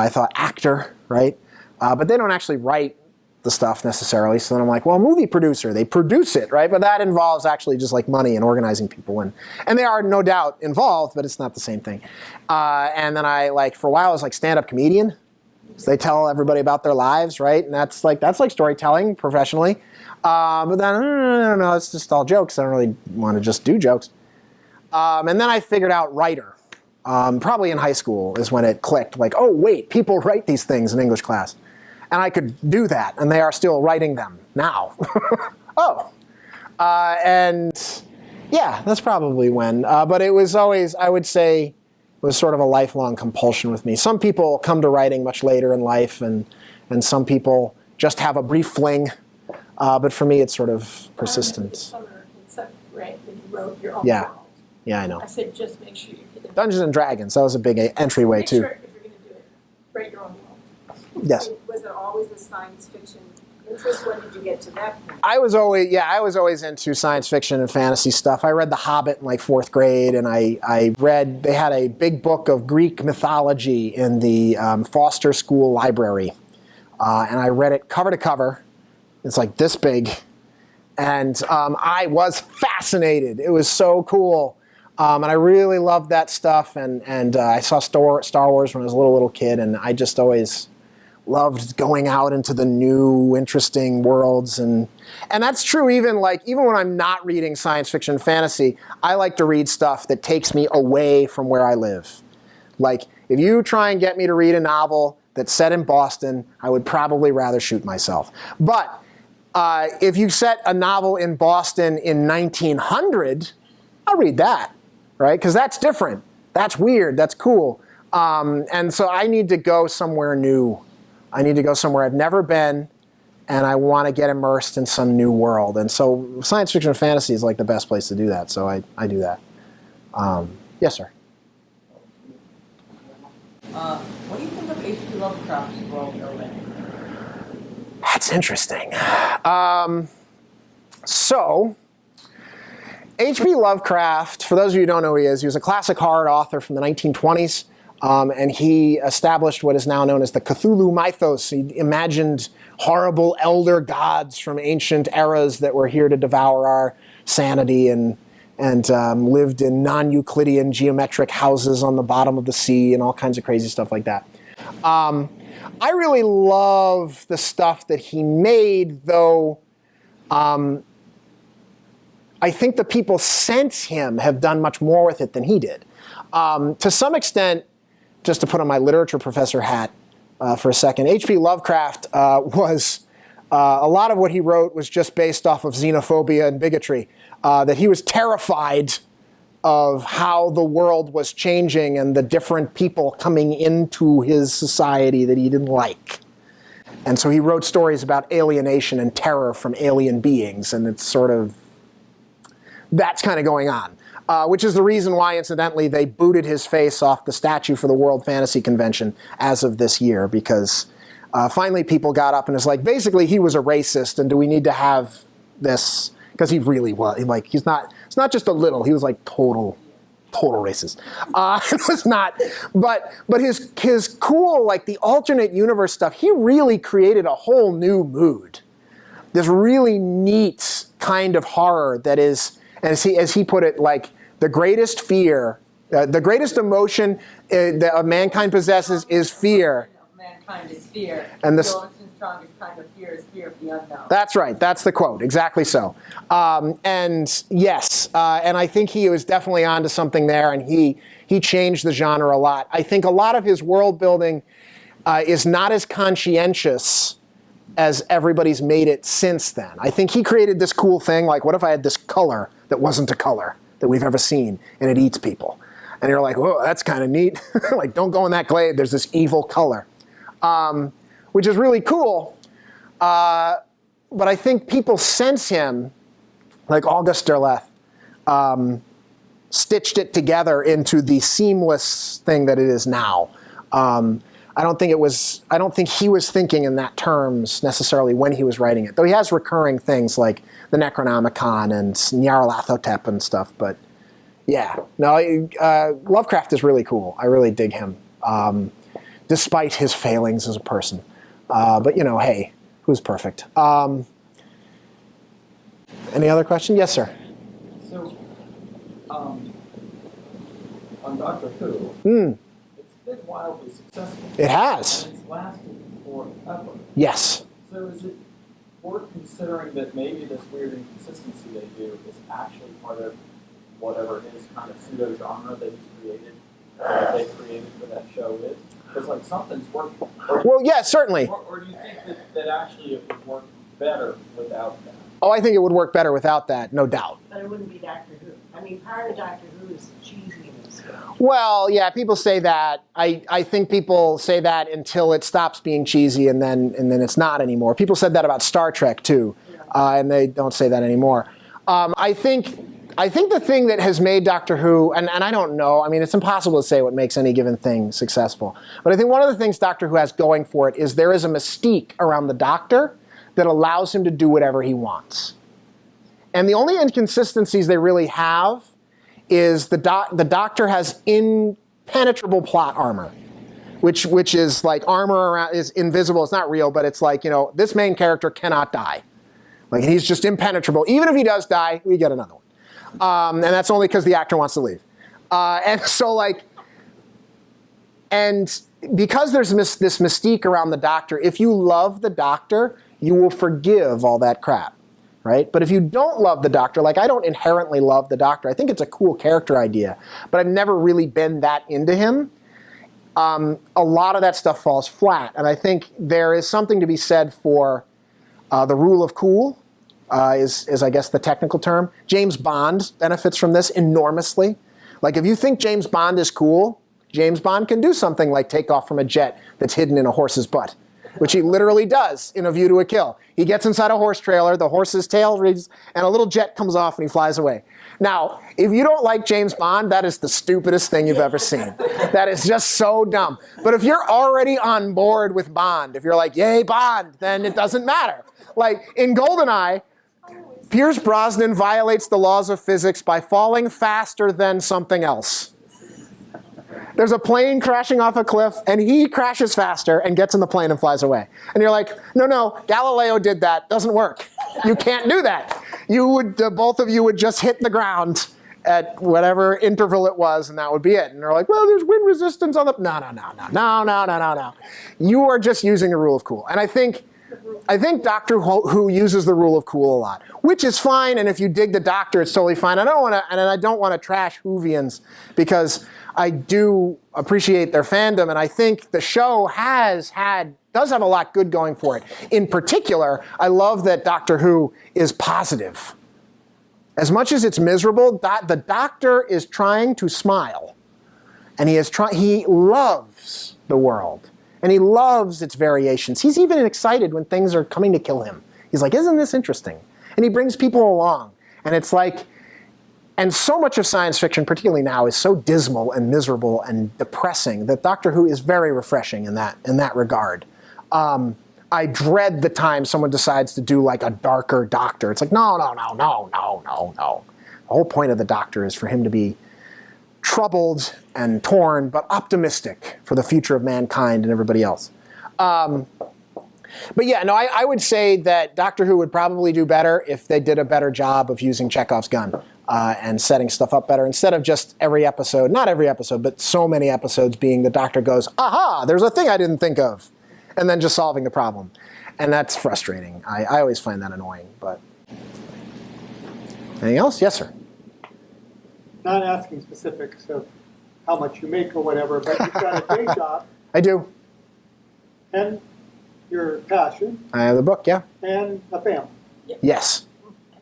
[SPEAKER 1] thought actor, right? But they don't actually write the stuff necessarily. So then I'm like, well, movie producer, they produce it, right? But that involves actually just like money and organizing people. And they are no doubt involved, but it's not the same thing. And then for a while, I was like stand-up comedian. So they tell everybody about their lives, right? And that's like storytelling professionally. But then, no, it's just all jokes. I don't really want to just do jokes. And then I figured out writer. Probably in high school is when it clicked. Like, oh, wait, people write these things in English class. And I could do that, and they are still writing them now. And yeah, that's probably when. But it was always, I would say, it was sort of a lifelong compulsion with me. Some people come to writing much later in life, and some people just have a brief fling. But for me, it's sort of persistent.
[SPEAKER 3] Summer in 7th grade when you wrote your own
[SPEAKER 1] Yeah.
[SPEAKER 3] world.
[SPEAKER 1] Yeah, I know.
[SPEAKER 3] I said just make sure you get it.
[SPEAKER 1] Dungeons and Dragons, that was a big entryway
[SPEAKER 3] Make
[SPEAKER 1] too.
[SPEAKER 3] sure if you're going to do it, write your own world.
[SPEAKER 1] Yes.
[SPEAKER 3] Was there always a science fiction interest? When did you get to that point?
[SPEAKER 1] I was always into science fiction and fantasy stuff. I read The Hobbit in like 4th grade, and they had a big book of Greek mythology in the Foster School library. And I read it cover to cover. It's like this big. And I was fascinated. It was so cool. And I really loved that stuff. And I saw Star Wars when I was a little kid, and I just always loved going out into the new, interesting worlds, and that's true even when I'm not reading science fiction fantasy. I like to read stuff that takes me away from where I live. Like, if you try and get me to read a novel that's set in Boston, I would probably rather shoot myself. But If you set a novel in Boston in 1900, I'll read that, right? Because that's different. That's weird. That's cool. And so I need to go somewhere new. I need to go somewhere I've never been, and I want to get immersed in some new world. And so science fiction and fantasy is like the best place to do that. So I do that. Yes, sir.
[SPEAKER 7] What do you think of H.P. Lovecraft's world building?
[SPEAKER 1] That's interesting. So, H.P. Lovecraft, for those of you who don't know who he was a classic horror author from the 1920s, and he established what is now known as the Cthulhu mythos. He imagined horrible elder gods from ancient eras that were here to devour our sanity and lived in non-Euclidean geometric houses on the bottom of the sea and all kinds of crazy stuff like that. I really love the stuff that he made, though I think the people since him have done much more with it than he did. To some extent, just to put on my literature professor hat for a second, H.P. Lovecraft was, a lot of what he wrote was just based off of xenophobia and bigotry, that he was terrified of how the world was changing and the different people coming into his society that he didn't like. And so he wrote stories about alienation and terror from alien beings, and it's sort of, that's kind of going on. Which is the reason why, incidentally, they booted his face off the statue for the World Fantasy Convention as of this year, because finally people got up and it's like, basically he was a racist, and do we need to have this? Because he really was, like, it's not just a little, he was like total racist. It was not, but his cool, like the alternate universe stuff, he really created a whole new mood. This really neat kind of horror that is, as he put it, like the greatest fear, the greatest emotion that mankind possesses is fear.
[SPEAKER 7] Mankind is fear.
[SPEAKER 1] And the
[SPEAKER 7] strongest kind of fear is fear of the unknown.
[SPEAKER 1] That's right. That's the quote. Exactly so. And yes, and I think he was definitely onto something there, and he changed the genre a lot. I think a lot of his world building is not as conscientious as everybody's made it since then. I think he created this cool thing, like, what if I had this color that wasn't a color that we've ever seen, and it eats people? And you're like, whoa, that's kind of neat. Like, don't go in that glade, there's this evil color. Which is really cool. But I think people since him, like Auguste Derleth, stitched it together into the seamless thing that it is now. I don't think he was thinking in that terms necessarily when he was writing it. Though he has recurring things like the Necronomicon and Nyarlathotep and stuff. But yeah, no, Lovecraft is really cool. I really dig him, despite his failings as a person. But you know, hey, who's perfect? Any other question? Yes, sir.
[SPEAKER 5] So, on Doctor Who, it's been wildly successful.
[SPEAKER 1] It has.
[SPEAKER 5] And it's lasted forever.
[SPEAKER 1] Yes.
[SPEAKER 5] So is it worth considering that maybe this weird inconsistency they do is actually part of whatever his kind of pseudo-genre that he's created, that they created for that show is? Because like something's working.
[SPEAKER 1] Well, yeah, certainly.
[SPEAKER 5] Or do you think that actually it would work better without that?
[SPEAKER 1] Oh, I think it would work better without that, no doubt.
[SPEAKER 7] But it wouldn't be Doctor Who. I mean, part of Doctor Who is cheesiness.
[SPEAKER 1] Well, yeah, people say that. I think people say that until it stops being cheesy, and then it's not anymore. People said that about Star Trek too, and they don't say that anymore. I think the thing that has made Doctor Who, and I don't know, I mean, it's impossible to say what makes any given thing successful. But I think one of the things Doctor Who has going for it is there is a mystique around the Doctor that allows him to do whatever he wants. And the only inconsistencies they really have is the Doctor has impenetrable plot armor, which is like armor around, is invisible. It's not real, but it's like, you know, this main character cannot die. Like, he's just impenetrable. Even if he does die, we get another one. And that's only because the actor wants to leave. And so, like, and because there's this mystique around the Doctor, if you love the Doctor, you will forgive all that crap, right? But if you don't love the Doctor, like I don't inherently love the Doctor. I think it's a cool character idea, but I've never really been that into him. A lot of that stuff falls flat. And I think there is something to be said for The rule of cool is, I guess, the technical term. James Bond benefits from this enormously. Like, if you think James Bond is cool, James Bond can do something like take off from a jet that's hidden in a horse's butt, which he literally does in A View to a Kill. He gets inside a horse trailer, the horse's tail reads, and a little jet comes off and he flies away. Now, if you don't like James Bond, that is the stupidest thing you've ever seen. That is just so dumb. But if you're already on board with Bond, if you're like, yay, Bond, then it doesn't matter. Like, in GoldenEye, Pierce Brosnan violates the laws of physics by falling faster than something else. There's a plane crashing off a cliff, and he crashes faster and gets in the plane and flies away. And you're like, no, Galileo did that. Doesn't work. You can't do that. You would, both of you would just hit the ground at whatever interval it was, and that would be it. And they're like, well, there's wind resistance on the... No. You are just using the rule of cool. And I think Doctor Who uses the rule of cool a lot, which is fine. And if you dig the Doctor, it's totally fine. I don't want to trash Whovians because I do appreciate their fandom, and I think the show does have a lot good going for it. In particular, I love that Doctor Who is positive. As much as it's miserable, the Doctor is trying to smile, and he loves the world. And he loves its variations. He's even excited when things are coming to kill him. He's like, isn't this interesting? And he brings people along. And it's like, and so much of science fiction, particularly now, is so dismal and miserable and depressing that Doctor Who is very refreshing in that regard. I dread the time someone decides to do like a darker Doctor. It's like, no. The whole point of the Doctor is for him to be troubled and torn, but optimistic for the future of mankind and everybody else. But yeah, no, I would say that Doctor Who would probably do better if they did a better job of using Chekhov's gun and setting stuff up better, instead of just every episode, not every episode, but so many episodes being the Doctor goes, aha, there's a thing I didn't think of, and then just solving the problem. And that's frustrating. I always find that annoying. But anything else? Yes, sir.
[SPEAKER 4] Not asking specifics of how much you make or whatever, but you've got a day job.
[SPEAKER 1] I do.
[SPEAKER 4] And your passion.
[SPEAKER 1] I have the book, yeah.
[SPEAKER 4] And a family.
[SPEAKER 1] Yes.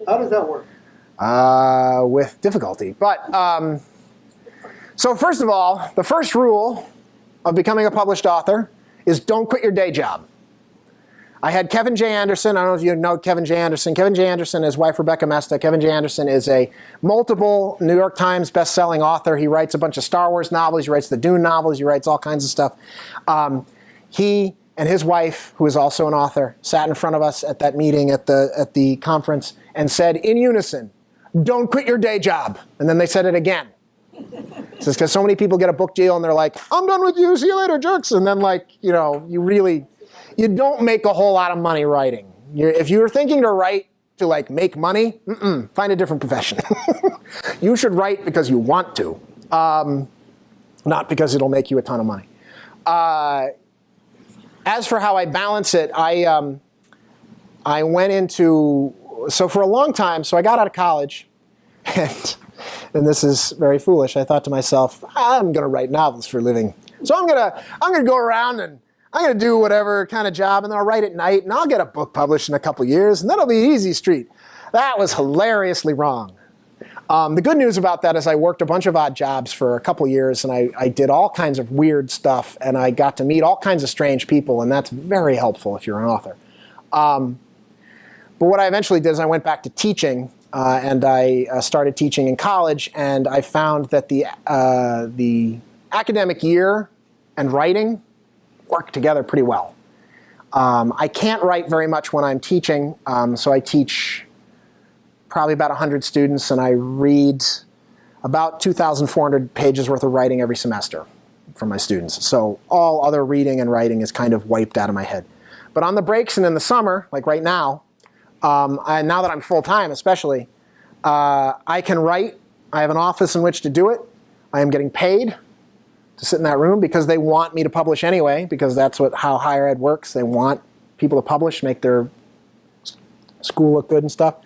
[SPEAKER 4] How does that work?
[SPEAKER 1] With difficulty. But, so first of all, the first rule of becoming a published author is don't quit your day job. I had Kevin J. Anderson. I don't know if you know Kevin J. Anderson. Kevin J. Anderson, his wife Rebecca Mesta. Kevin J. Anderson is a multiple New York Times best-selling author. He writes a bunch of Star Wars novels. He writes the Dune novels. He writes all kinds of stuff. He and his wife, who is also an author, sat in front of us at that meeting at the conference and said in unison, don't quit your day job. And then they said it again. It's just because so many people get a book deal and they're like, I'm done with you. See you later, jerks. And then you don't make a whole lot of money writing. If you're thinking to write to make money, find a different profession. You should write because you want to, not because it'll make you a ton of money. As for how I balance it, I went into, so for a long time, so I got out of college, and this is very foolish. I thought to myself, I'm going to write novels for a living. So I'm going to go around and I'm going to do whatever kind of job, and then I'll write at night, and I'll get a book published in a couple years, and that'll be easy street. That was hilariously wrong. The good news about that is I worked a bunch of odd jobs for a couple years, and I did all kinds of weird stuff, and I got to meet all kinds of strange people, and that's very helpful if you're an author. But what I eventually did is I went back to teaching, and I started teaching in college, and I found that the academic year and writing work together pretty well. I can't write very much when I'm teaching, so I teach probably about 100 students, and I read about 2,400 pages worth of writing every semester from my students. So all other reading and writing is kind of wiped out of my head. But on the breaks and in the summer, like right now, and now that I'm full-time especially, I can write. I have an office in which to do it. I am getting paid to sit in that room because they want me to publish anyway, because that's how higher ed works. They want people to publish, make their school look good and stuff.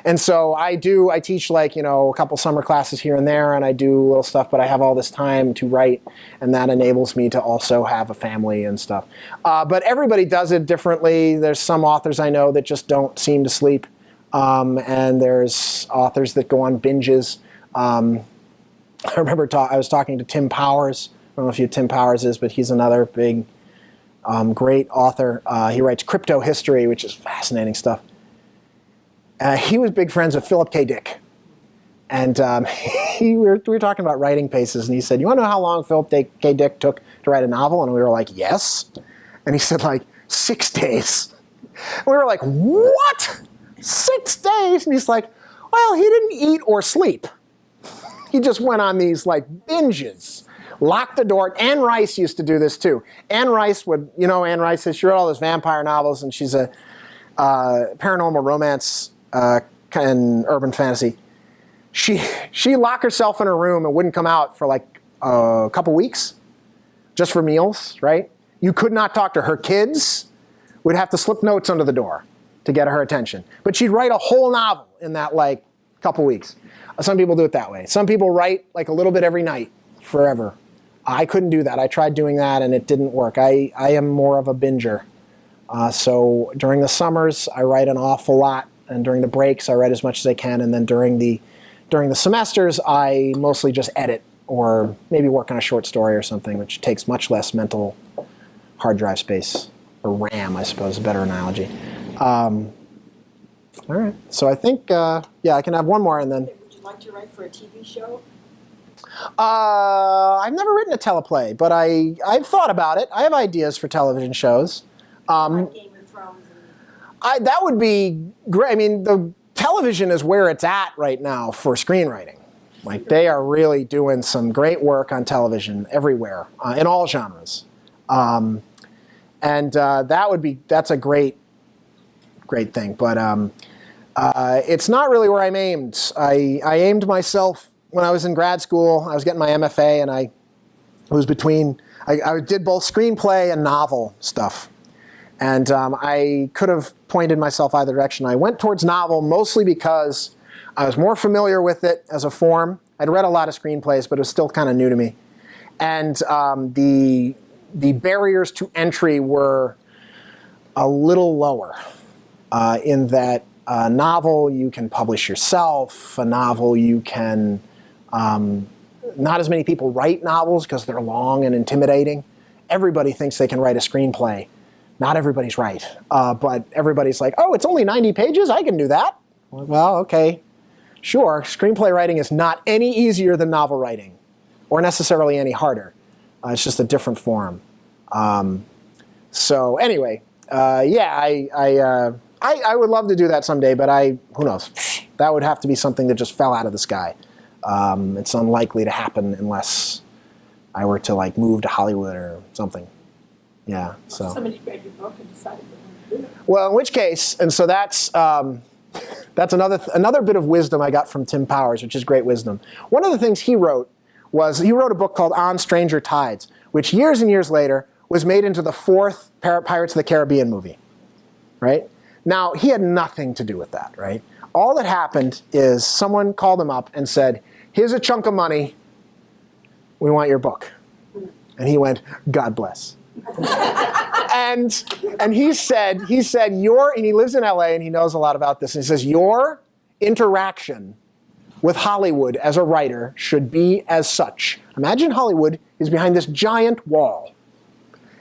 [SPEAKER 1] And so I teach like, a couple summer classes here and there, and I do little stuff, but I have all this time to write, and that enables me to also have a family and stuff. But everybody does it differently. There's some authors I know that just don't seem to sleep, and there's authors that go on binges. I remember I was talking to Tim Powers. I don't know if you know who Tim Powers is, but he's another big, great author. He writes crypto history, which is fascinating stuff. He was big friends with Philip K. Dick. And we were talking about writing paces, and he said, you want to know how long Philip K. Dick took to write a novel? And we were like, yes. And he said, like, 6 days. And we were like, what? 6 days? And he's like, well, he didn't eat or sleep. He just went on these, like, binges. Locked the door. Anne Rice used to do this, too. Anne Rice would, Anne Rice, she wrote all those vampire novels, and she's a paranormal romance and urban fantasy. She locked herself in her room and wouldn't come out for like a couple weeks, just for meals, right? You could not talk to her. Kids would have to slip notes under the door to get her attention. But she'd write a whole novel in that like couple weeks. Some people do it that way. Some people write like a little bit every night, forever. I couldn't do that. I tried doing that and it didn't work. I am more of a binger. So during the summers, I write an awful lot. And during the breaks, I write as much as I can. And then during the semesters, I mostly just edit or maybe work on a short story or something, which takes much less mental hard drive space, or RAM, I suppose, is a better analogy. All right. So I think, I can have one more and then.
[SPEAKER 7] Would you like to write for a TV show?
[SPEAKER 1] I've never written a teleplay, but I've thought about it. I have ideas for television shows.
[SPEAKER 7] Like Game of Thrones and...
[SPEAKER 1] That would be great. I mean, the television is where it's at right now for screenwriting. Like, they are really doing some great work on television everywhere, in all genres. That's a great thing. But it's not really where I'm aimed. I aimed myself when I was in grad school. I was getting my MFA, and I did both screenplay and novel stuff. And I could have pointed myself either direction. I went towards novel mostly because I was more familiar with it as a form. I'd read a lot of screenplays, but it was still kind of new to me. And the barriers to entry were a little lower in that a novel you can publish yourself. A novel you can, not as many people write novels because they're long and intimidating. Everybody thinks they can write a screenplay. Not everybody's right, but everybody's like, oh, it's only 90 pages? I can do that. Well, okay, sure. Screenplay writing is not any easier than novel writing, or necessarily any harder. It's just a different form. So anyway, I would love to do that someday, but who knows? That would have to be something that just fell out of the sky. It's unlikely to happen unless I were to like move to Hollywood or something. Yeah, so.
[SPEAKER 7] Somebody read your book and decided they wanted to do it.
[SPEAKER 1] Well, in which case, and so that's another bit of wisdom I got from Tim Powers, which is great wisdom. One of the things he wrote was he wrote a book called On Stranger Tides, which years and years later was made into the 4th Pirates of the Caribbean movie, right? Now, he had nothing to do with that, right? All that happened is someone called him up and said, here's a chunk of money, we want your book. And he went, God bless. and he said and he lives in LA and he knows a lot about this, and he says, your interaction with Hollywood as a writer should be as such. Imagine Hollywood is behind this giant wall.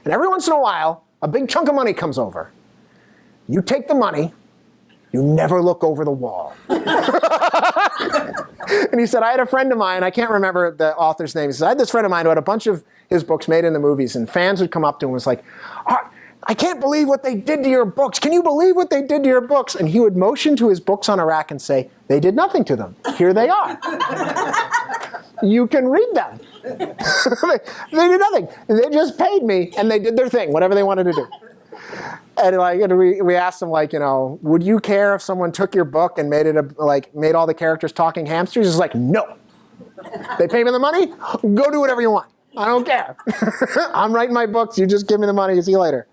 [SPEAKER 1] And every once in a while, a big chunk of money comes over. You take the money, you never look over the wall. And he said, I had a friend of mine, I can't remember the author's name. He said, I had this friend of mine who had a bunch of his books made into movies, and fans would come up to him and was like, I can't believe what they did to your books. Can you believe what they did to your books? And he would motion to his books on a rack and say, they did nothing to them. Here they are. You can read them. They did nothing. They just paid me, and they did their thing, whatever they wanted to do. And we asked him, would you care if someone took your book and made all the characters talking hamsters? He's like, no. They pay me the money, go do whatever you want. I don't care. I'm writing my books, you just give me the money, see you later.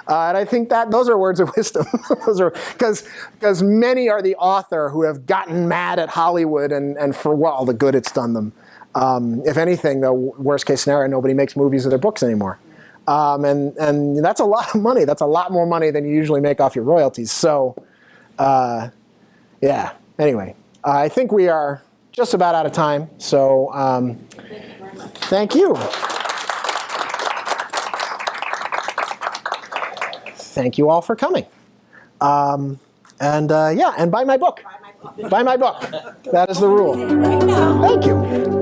[SPEAKER 1] And I think that those are words of wisdom. Those are because many are the author who have gotten mad at Hollywood and for all the good it's done them. If anything, the worst case scenario, nobody makes movies of their books anymore. And that's a lot of money. That's a lot more money than you usually make off your royalties. So, yeah. Anyway, I think we are just about out of time. So, thank you. Thank you all for coming. Yeah, and buy my book. Buy my book. That is the rule. Thank you.